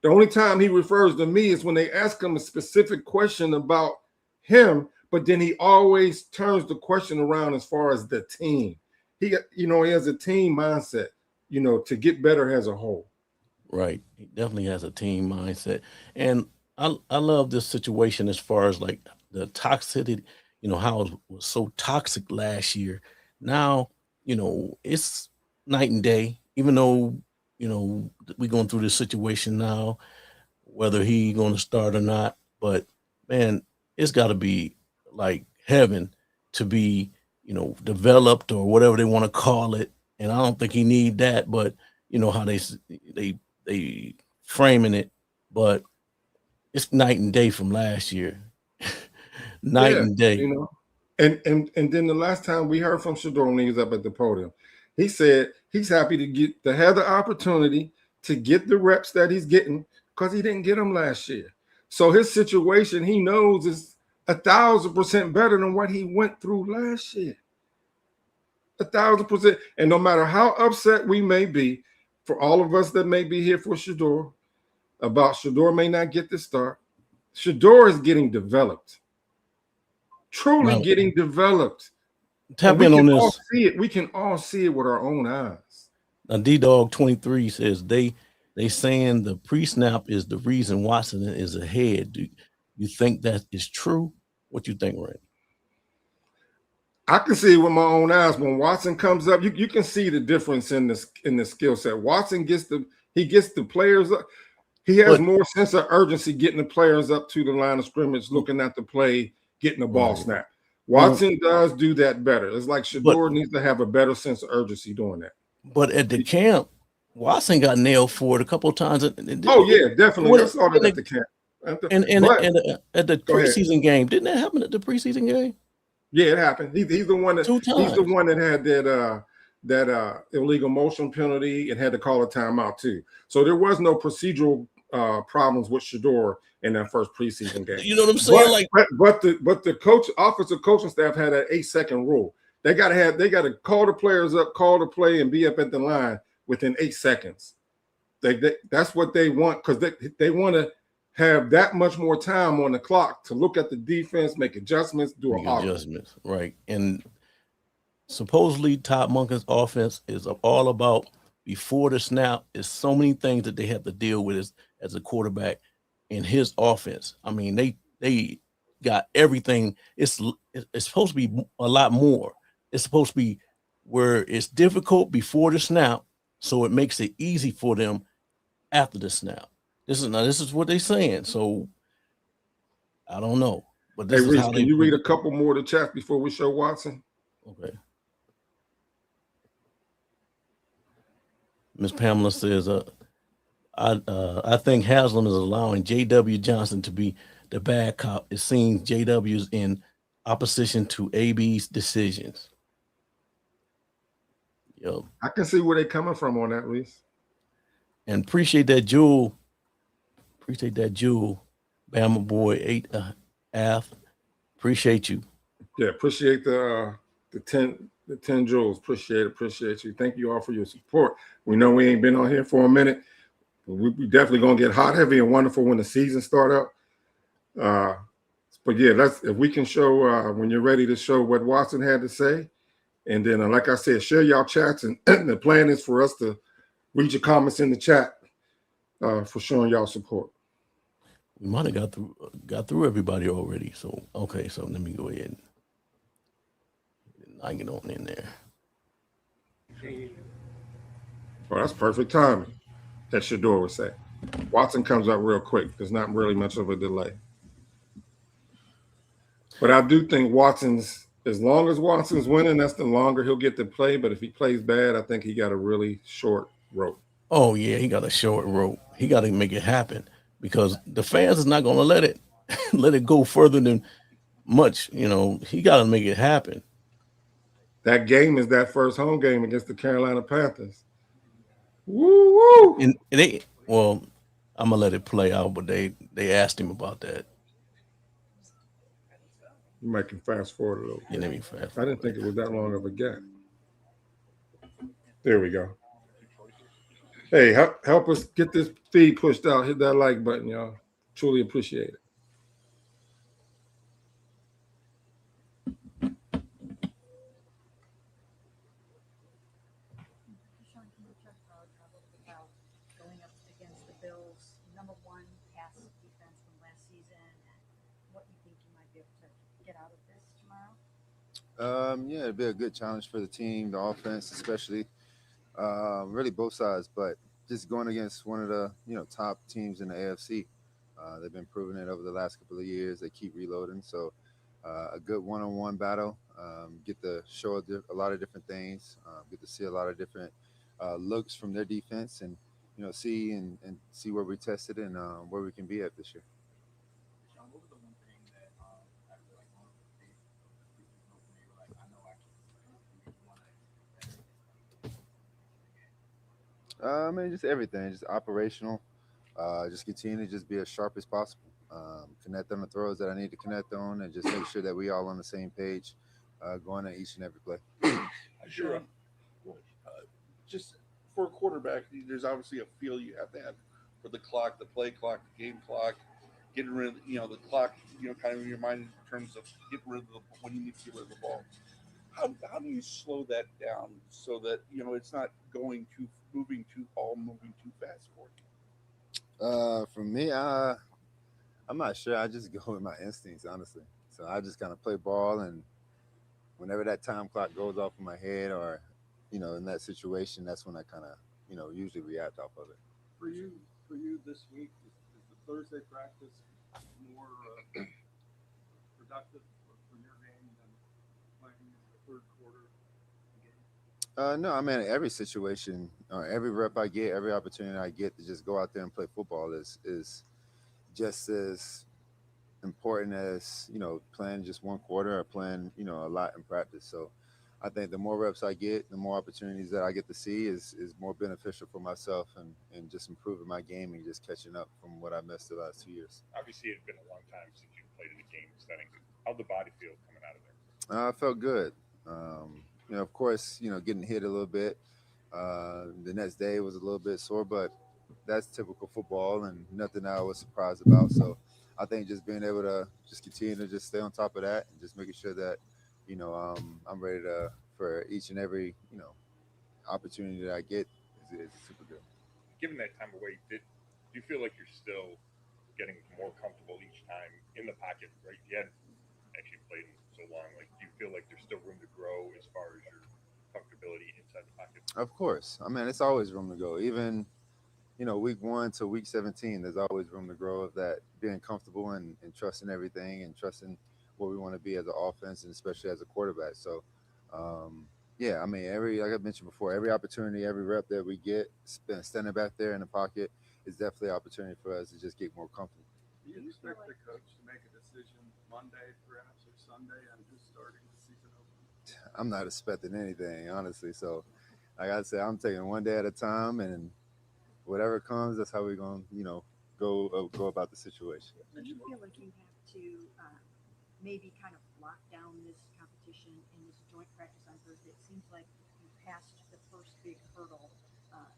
The only time he refers to me is when they ask him a specific question about him, but then he always turns the question around as far as the team. He has a team mindset, to get better as a whole. Right. He definitely has a team mindset. And I love this situation as far as like the toxicity, how it was so toxic last year. Now, it's night and day, even though, we're going through this situation now, whether he going to start or not. But, man, it's got to be like heaven to be, developed or whatever they want to call it. And I don't think he need that, but how they framing it, but it's night and day from last year. Night and day. And then the last time we heard from Shedeur when he was up at the podium, he said he's happy to have the opportunity to get the reps that he's getting because he didn't get them last year. So his situation, he knows, is 1,000% better than what he went through last year. 1,000%. And no matter how upset we may be, for all of us that may be here for Shedeur, about Shedeur may not get the start, Shedeur is getting developed. Truly getting developed. Tap in on this. All see it. We can all see it with our own eyes. Now, D-Dog 23 says they saying the pre-snap is the reason Watson is ahead. Do you think that is true? What you think, Randy? I can see it with my own eyes. When Watson comes up, you can see the difference in the skill set. Watson gets the players up. He has more sense of urgency getting the players up to the line of scrimmage, looking at the play, getting the ball snap. Watson does do that better. It's like Shedeur needs to have a better sense of urgency doing that. But at the camp, Watson got nailed for it a couple of times. Definitely. I saw that at the camp. At the preseason game, didn't that happen at the preseason game? Yeah, it happened. He's the one that he's the one that had that illegal motion penalty and had to call a timeout too. So there was no procedural problems with Shedeur in that first preseason game. You know what I'm saying? But the offensive coaching staff had an 8-second rule. They got to call the players up, call the play, and be up at the line within 8 seconds. That's what they want because they want to have that much more time on the clock to look at the defense, make adjustments, adjustments, right? And supposedly Todd Monken's offense is all about before the snap. Is so many things that they have to deal with as a quarterback in his offense. I mean, they got everything. It's supposed to be a lot more. It's supposed to be where it's difficult before the snap, so it makes it easy for them after the snap. This is what they're saying. So I don't know. But this is Reese, how can you read a couple more of the chats before we show Watson? Okay. Miss Pamela says, I think Haslam is allowing J.W. Johnson to be the bad cop. It seems J.W. is in opposition to AB's decisions. Yo. I can see where they're coming from on that, Reese. And appreciate that, Jewel. Appreciate that, Jewel. Bama boy, 8 F. Appreciate you. Yeah, appreciate the 10 jewels. Appreciate you. Thank you all for your support. We know we ain't been on here for a minute. But we definitely gonna get hot, heavy, and wonderful when the season start up. But yeah, if we can show when you're ready to show what Watson had to say, and then like I said, share y'all chats, and the plan is for us to read your comments in the chat for showing y'all support. We might have got through everybody already. So okay, so let me go ahead and I get on in there. Well, that's perfect timing, that Shedeur would say. Watson comes up real quick. There's not really much of a delay. But I do think as long as Watson's winning, that's the longer he'll get to play. But if he plays bad, I think he got a really short rope. Oh, yeah, he got a short rope. He got to make it happen because the fans is not going to let it go further than much. He got to make it happen. That game is that first home game against the Carolina Panthers. Woo! And I'm gonna let it play out, but they asked him about that. You might can fast forward a little. Yeah, let me fast. I didn't think it was that long of a gap. There we go. Hey, help us get this feed pushed out. Hit that like button, y'all. Truly appreciate it. Yeah, it'd be a good challenge for the team, the offense, especially, really both sides. But just going against one of the top teams in the AFC, they've been proving it over the last couple of years. They keep reloading, so a good one-on-one battle. Get to show a lot of different things. Get to see a lot of different looks from their defense, and see and see where we tested and where we can be at this year. Deshaun, what was the one thing that after like one of the days of the preseason opener, you were like, I know I can make you want to I mean, just everything, just operational. Just continue to just be as sharp as possible. Connect on the throws that I need to connect on, and just make sure that we all on the same page going at each and every play. Sure. Just for a quarterback, there's obviously a feel you have to have for the clock, the play clock, the game clock, getting rid of the clock, kind of in your mind in terms of getting rid of when you need to get rid of the ball. How do you slow that down so that it's not moving too fast for you? For me, I'm not sure. I just go with my instincts, honestly. So I just kind of play ball, and whenever that time clock goes off in my head, or in that situation, that's when I kind of usually react off of it. For you this week, is the Thursday practice more productive for your game than playing in the third quarter game? No, I mean, every situation, every rep I get, every opportunity I get to just go out there and play football is just as important as playing just one quarter or playing a lot in practice. So I think the more reps I get, the more opportunities that I get to see is more beneficial for myself and just improving my game and just catching up from what I missed the last 2 years. Obviously, it's been a long time since you played in a game setting. How'd the body feel coming out of there? I felt good. Of course, getting hit a little bit. The next day was a little bit sore, but that's typical football and nothing I was surprised about. So I think just being able to just continue to just stay on top of that and just making sure that, I'm ready for each and every, opportunity that I get is super good. Given that time away, do you feel like you're still getting more comfortable each time in the pocket, right? You hadn't actually played in so long. Like, do you feel like there's still room to grow as far as your comfortability inside the pocket? Of course. I mean, it's always room to go. Even, week 1 to week 17, there's always room to grow of that, being comfortable and trusting everything and trusting what we want to be as an offense and especially as a quarterback. So, yeah, I mean, like I mentioned before, every opportunity, every rep that we get, standing back there in the pocket is definitely an opportunity for us to just get more comfortable. Do you expect the coach to make a decision Monday, perhaps, or Sunday on who's starting the season opener? I'm not expecting anything, honestly. So, like I said, I'm taking one day at a time, and whatever comes, that's how we're going to, go about the situation. Do you feel like you have to maybe kind of lock down this competition in this joint practice on Thursday? It seems like you passed the first big hurdle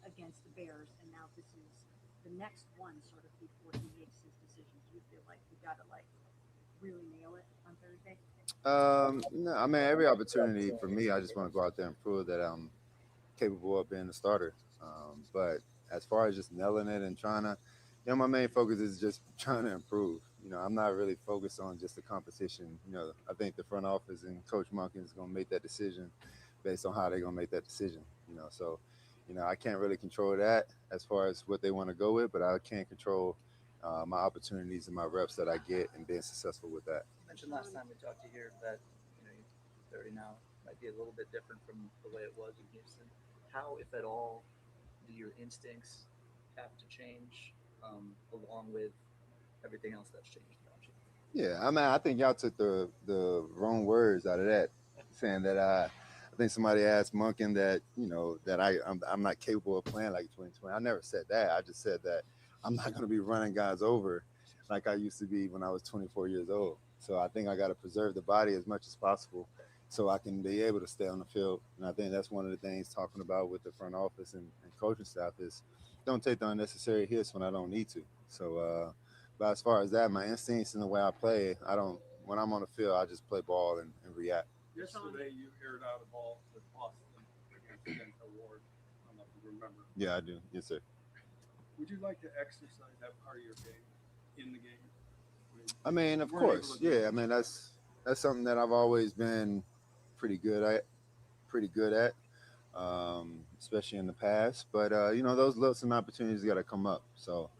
against the Bears, and now this is the next one sort of before he makes his decision. Do you feel like you got to really nail it on Thursday? No, I mean, every opportunity for me, I just want to go out there and prove that I'm capable of being a starter. But as far as just nailing it and trying to, my main focus is just trying to improve. I'm not really focused on just the competition. I think the front office and Coach Monken is going to make that decision based on how they're going to make that decision. So, I can't really control that as far as what they want to go with, but I can control my opportunities and my reps that I get and being successful with that. You mentioned last time we talked to you here that you're 30 now, might be a little bit different from the way it was in Houston. How, if at all, do your instincts have to change along with everything else that's changed about you? Yeah, I mean, I think y'all took the wrong words out of that, saying that I think somebody asked Monken that that I'm not capable of playing like 2020. I never said that. I just said that I'm not going to be running guys over like I used to be when I was 24 years old. So I think I got to preserve the body as much as possible so I can be able to stay on the field. And I think that's one of the things talking about with the front office and coaching staff is don't take the unnecessary hits when I don't need to. So, but as far as that, my instincts and the way I play, when I'm on the field, I just play ball and react. Yesterday, you aired out a ball to Boston against Denver Ward. I don't know if you remember. Yeah, I do. Yes, sir. Would you like to exercise that part of your game in the game? I mean, of course. Yeah, I mean, that's something that I've always been pretty good at, especially in the past. But, those looks and opportunities got to come up. So,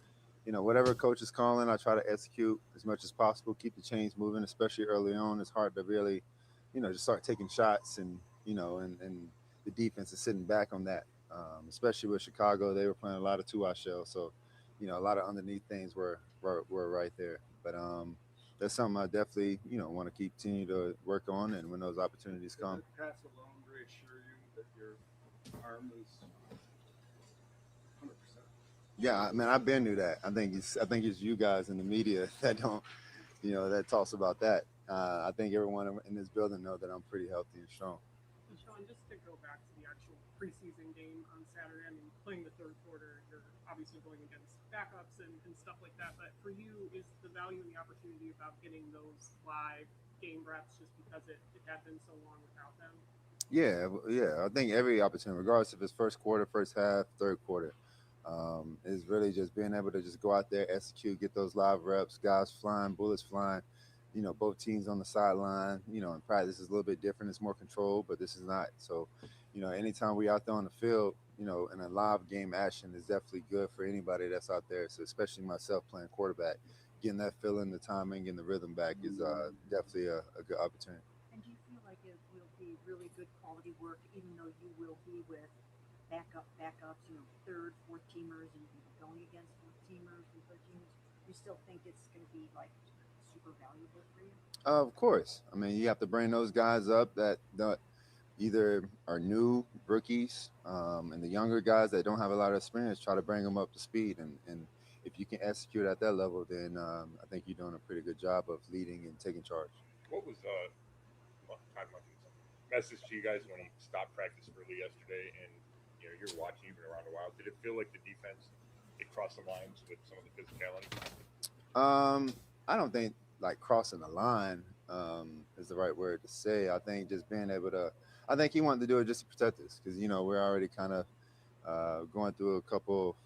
whatever coach is calling, I try to execute as much as possible, keep the chains moving, especially early on. It's hard to really, just start taking shots and the defense is sitting back on that. Especially with Chicago, they were playing a lot of 2-eye shell. So, a lot of underneath things were right there. But that's something I definitely, want to continue to work on. And when those opportunities come. Does the pass alone reassure you that your arm is 100%? Yeah, man, I've been through that. I think it's you guys in the media that don't, that talks about that. I think everyone in this building know that I'm pretty healthy and strong. Deshaun, just to go back to the actual preseason game on Saturday, I mean, playing the third quarter, you're obviously going against backups and stuff like that. But for you, is the value and the opportunity about getting those live game reps just because it had been so long without them? Yeah. I think every opportunity, regardless if it's first quarter, first half, third quarter, is really just being able to just go out there, execute, get those live reps, guys flying, bullets flying. Both teams on the sideline. In practice is a little bit different. It's more controlled, but this is not. So, anytime we out there on the field, in a live game action is definitely good for anybody that's out there. So, especially myself playing quarterback, getting that feeling, the timing, and the rhythm back is definitely a good opportunity. And do you feel like it will be really good quality work, even though you will be with backups, third, fourth teamers, and going against fourth teamers and third teamers? You still think it's going to be like super valuable for you? Of course. I mean, you have to bring those guys up that either are new rookies, and the younger guys that don't have a lot of experience, try to bring them up to speed. And if you can execute at that level, then I think you're doing a pretty good job of leading and taking charge. What was Todd Monken's message to you guys when he stopped practice early yesterday, and you're watching even around a while? Did it feel like the defense crossed the lines with some of the physicality? I don't think like crossing the line is the right word to say. I think just being able to. I think he wanted to do it just to protect us because we're already kind of going through a couple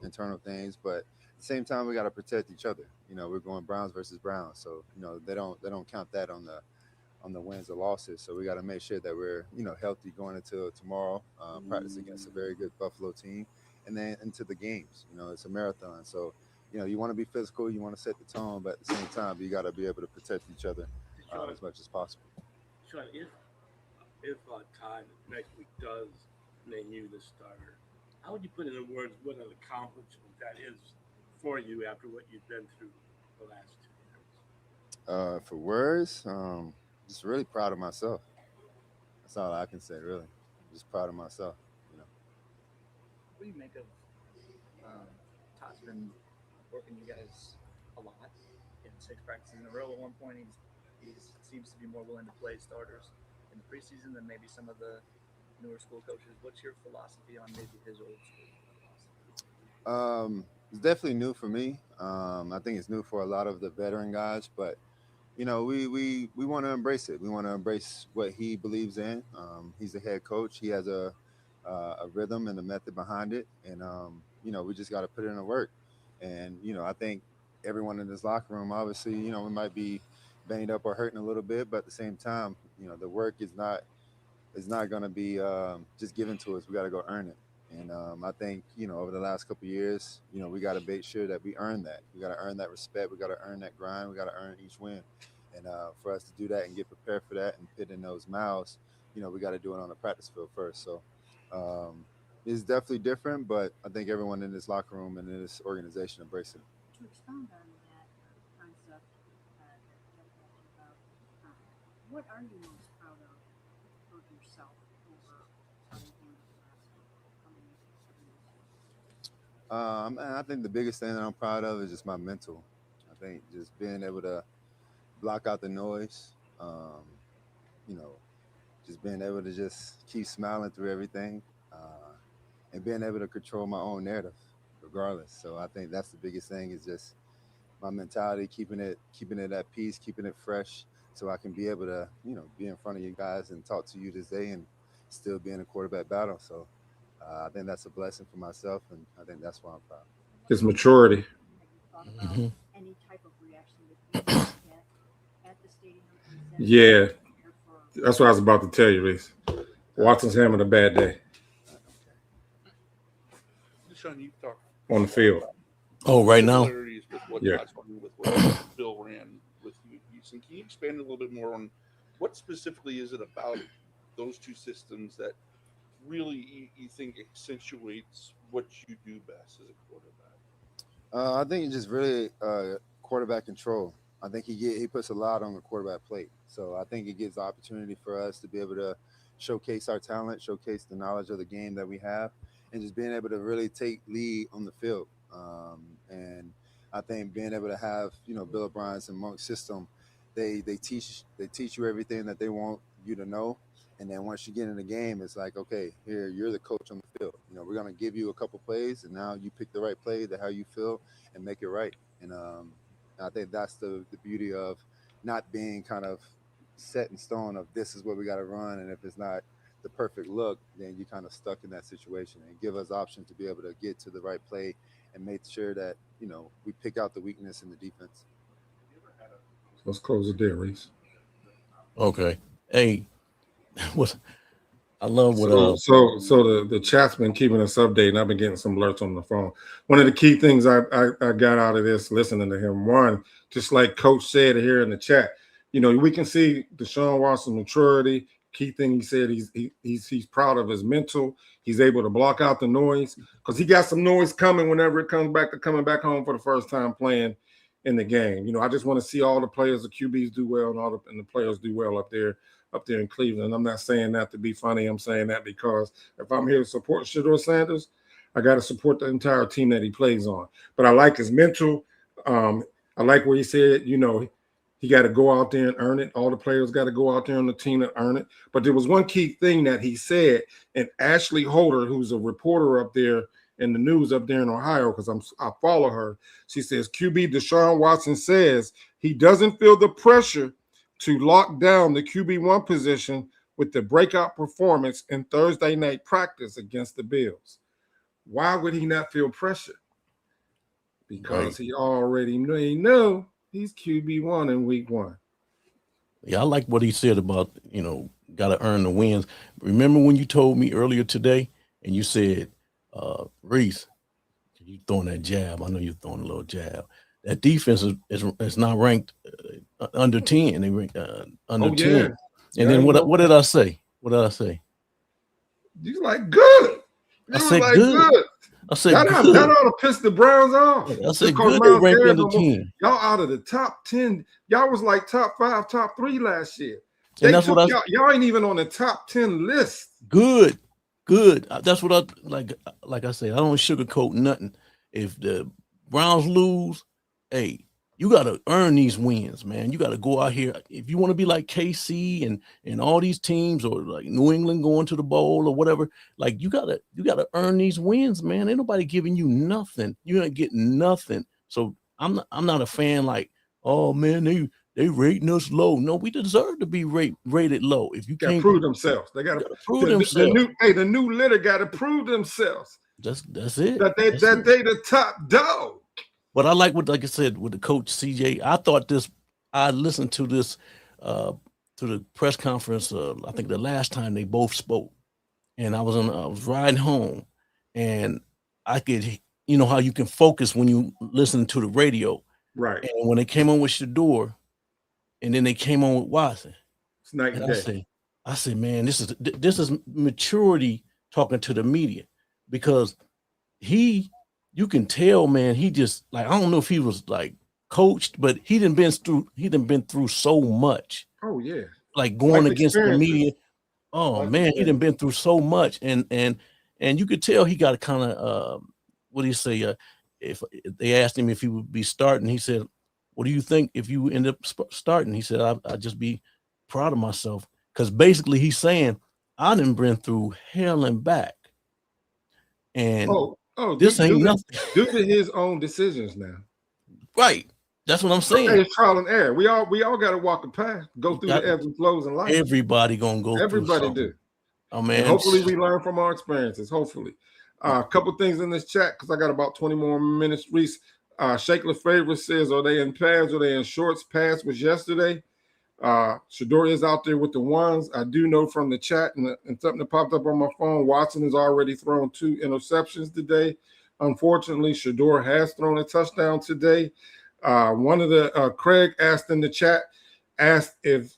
internal things, but at the same time we got to protect each other. We're going Browns versus Browns, so they don't count that on the wins or losses. So we got to make sure that we're healthy going into tomorrow, practice against a very good Buffalo team, and then into the games. It's a marathon, so you want to be physical, you want to set the tone, but at the same time you got to be able to protect each other as much as possible. Sean, if Todd next week does name you the starter, how would you put into words what an accomplishment that is for you after what you've been through the last 2 years? For words, just really proud of myself. That's all I can say, really. Just proud of myself. What do you make of Todd's been working you guys a lot in 6 practices in a row? At one point, he seems to be more willing to play starters in the preseason than maybe some of the newer school coaches. What's your philosophy on maybe his old school philosophy? It's definitely new for me. I think it's new for a lot of the veteran guys, but we want to embrace it. We want to embrace what he believes in. He's a head coach. He has a rhythm and a method behind it, and we just got to put in the work. And I think everyone in this locker room, obviously, we might be banged up or hurting a little bit, but at the same time, the work is not going to be just given to us. We got to go earn it. And I think, over the last couple of years, we got to make sure that we earn that. We got to earn that respect. We got to earn that grind. We got to earn each win. And for us to do that and get prepared for that and put in those miles, we got to do it on the practice field first. So it's definitely different, but I think everyone in this locker room and in this organization embraces it. To expound on that concept that Jeff asked you about, what are you most proud of yourself over starting him the last coming 7 years? I think the biggest thing that I'm proud of is just my mental. I think just being able to block out the noise, just being able to just keep smiling through everything, and being able to control my own narrative regardless. So I think that's the biggest thing is just my mentality, keeping it at peace, keeping it fresh, so I can be able to, be in front of you guys and talk to you this day and still be in a quarterback battle. So I think that's a blessing for myself, and I think that's why I'm proud. His maturity. Have you thought about any type of reaction that you get at the stadium? Yeah, that's what I was about to tell you, Reese. Watson's having a bad day. Deshaun, you talk on the field. Oh, right now? Similarities with what Todd's doing with what Bill ran with Houston. Can you expand a little bit more on what specifically is it about those two systems that really you think accentuates what you do best as a quarterback? I think it's just really quarterback control. I think he puts a lot on the quarterback plate. So I think it gives the opportunity for us to be able to showcase our talent, showcase the knowledge of the game that we have, and just being able to really take lead on the field. And I think being able to have, Bill O'Brien's and Monk's system, they teach you everything that they want you to know. And then once you get in the game, it's like, okay, here, you're the coach on the field. We're going to give you a couple plays, and now you pick the right play to how you feel and make it right. And I think that's the beauty of not being kind of set in stone of this is what we got to run. And if it's not the perfect look, then you're kind of stuck in that situation, and give us options to be able to get to the right play and make sure that, we pick out the weakness in the defense. Let's close it there, Reese. Okay. Hey, I love what so the chat's been keeping us updated. I've been getting some alerts on the phone. One of the key things I got out of this listening to him, one, just like Coach said here in the chat, we can see Deshaun Watson's maturity. Key thing he said, he's proud of his mental. He's able to block out the noise because he got some noise coming whenever it comes back to coming back home for the first time playing in the game. I just want to see all the players, the QBs do well, and the players do well up there in Cleveland. I'm not saying that to be funny. I'm saying that because if I'm here to support Shedeur Sanders, I got to support the entire team that he plays on. But I like his mental. I like what he said, he got to go out there and earn it. All the players got to go out there on the team and earn it. But there was one key thing that he said, and Ashley Holder, who's a reporter up there in the news up there in Ohio, because I follow her. She says, QB Deshaun Watson says he doesn't feel the pressure to lock down the QB1 position with the breakout performance in Thursday night practice against the Bills. Why would he not feel pressure? Because he already know he's QB1 in week 1. Yeah, I like what he said about, got to earn the wins. Remember when you told me earlier today and you said, Reese, you throwing that jab. I know you're throwing a little jab. That defense is not ranked under 10. They ranked under 10. And then what did I say? What did I say? You like good. I said like good. I said that ought to piss the Browns off. I said good. They ranked under 10. Y'all out of the top 10. Y'all was like top 5, top 3 last year. And that's what y'all ain't even on the top 10 list. Good. That's what I like. Like I said, I don't sugarcoat nothing. If the Browns lose, hey, you got to earn these wins, man. You got to go out here. If you want to be like KC and all these teams, or like New England going to the bowl or whatever, like you gotta earn these wins, man. Ain't nobody giving you nothing. You ain't getting nothing. So I'm not a fan like, oh man, they rating us low. No, we deserve to be rated low. If you can't prove themselves, they got to prove themselves. The new litter got to prove themselves. That's it. That they the top dog. But I like I said, with the coach CJ, I listened to this to the press conference. I think the last time they both spoke, and I was riding home, and I could, how you can focus when you listen to the radio, right? And when they came on with Shedeur, and then they came on with Watson, it's night and day. I said, man, this is maturity talking to the media, because you can tell, man, he just like, I don't know if he was like coached, but he done been through so much. Oh yeah. Like going against the media. Oh man, he done been through so much. And you could tell he got a kind of what do you say? If they asked him if he would be starting, he said, what do you think if you end up starting? He said, I'd just be proud of myself. Because basically he's saying, I done been through hell and back. And this ain't nothing. Due to his own decisions now. Right. That's what I'm saying. It's trial and error. We all got to walk a path, go through the ebbs and flows in life. Everybody gonna go. Everybody do. Oh man. And hopefully we learn from our experiences. Hopefully. A couple things in this chat because I got about 20 more minutes. Reese, Shaker Favorite says, are they in pads? Are they in shorts? Pads was yesterday. Shedeur is out there with the ones. I do know from the chat and something that popped up on my phone, Watson has already thrown 2 interceptions today. Unfortunately, Shedeur has thrown a touchdown today. One of the Craig asked in the chat, asked if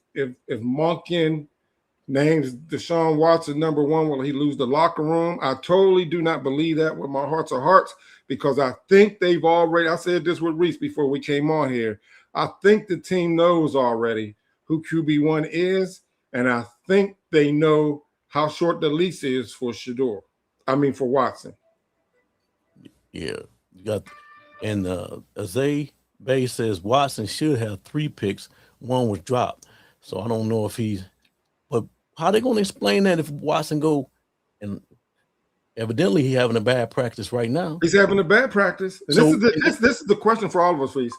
Monken names Deshaun Watson number 1, will he lose the locker room? I totally do not believe that with my hearts of hearts, because I think they've already, I said this with Reese before we came on here, I think the team knows already who QB1 is, and I think they know how short the lease is for Shedeur. I mean, for Watson. Yeah, you got, and Azay Bay says Watson should have 3 picks. 1 was dropped. So I don't know if he's, but how they going to explain that if Watson go, and evidently he having a bad practice right now. He's having a bad practice. And So, this is the question for all of us, Reese.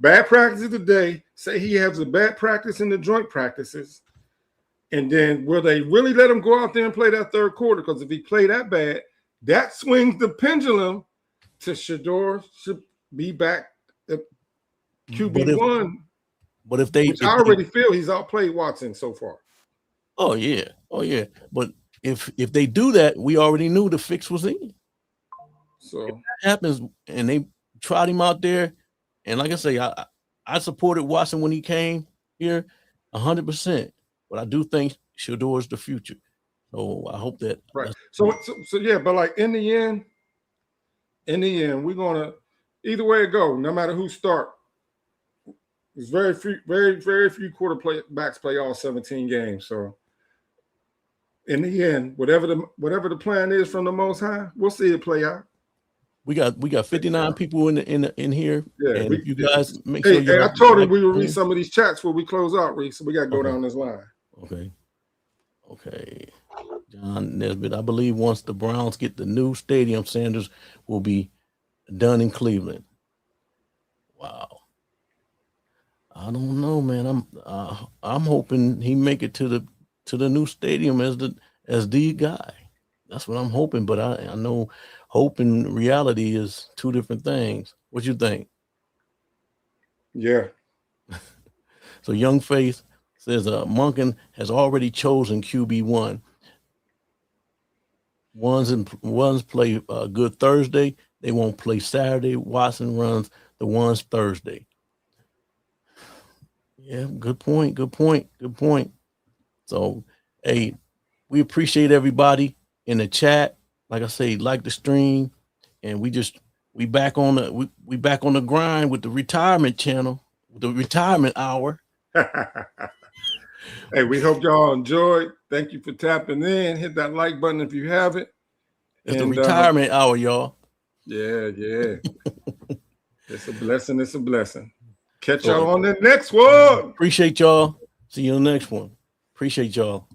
Bad practice today. Say he has a bad practice in the joint practices. And then will they really let him go out there and play that third quarter? Because if he play that bad, that swings the pendulum to Shedeur should be back at QB1. But if they, which I already feel he's outplayed Watson so far. Oh yeah. But if they do that, we already knew the fix was in. So if that happens, and they tried him out there, and like I say, I supported Watson when he came here 100%. But I do think Shedeur is the future. So I hope that. Right. So yeah, but like in the end, we're gonna either way it go, no matter who start. There's very few quarterbacks play all 17 games. So in the end, whatever the plan is from the Most High, we'll see it play out. We got 59 people in here. Yeah, and if you guys make sure. Hey, I told him we would read some of these chats before we close out, Reese. So we got to go down this line. Okay. John Nesbitt, I believe once the Browns get the new stadium, Sanders will be done in Cleveland. Wow. I don't know, man. I'm hoping he make it to the new stadium as the guy. That's what I'm hoping. But I know hope and reality is 2 different things. What you think? Yeah. So Young Faith says Monken has already chosen QB1. Ones play good Thursday. They won't play Saturday. Watson runs the ones Thursday. Yeah, good point. So, hey, we appreciate everybody in the chat. Like I say, like the stream, and we back on the grind with the retirement channel, with the retirement hour. Hey, we hope y'all enjoyed. Thank you for tapping in. Hit that like button if you haven't. It's the retirement hour, y'all. Yeah. It's a blessing. Catch y'all on the next one. Appreciate y'all. See you on the next one. Appreciate y'all.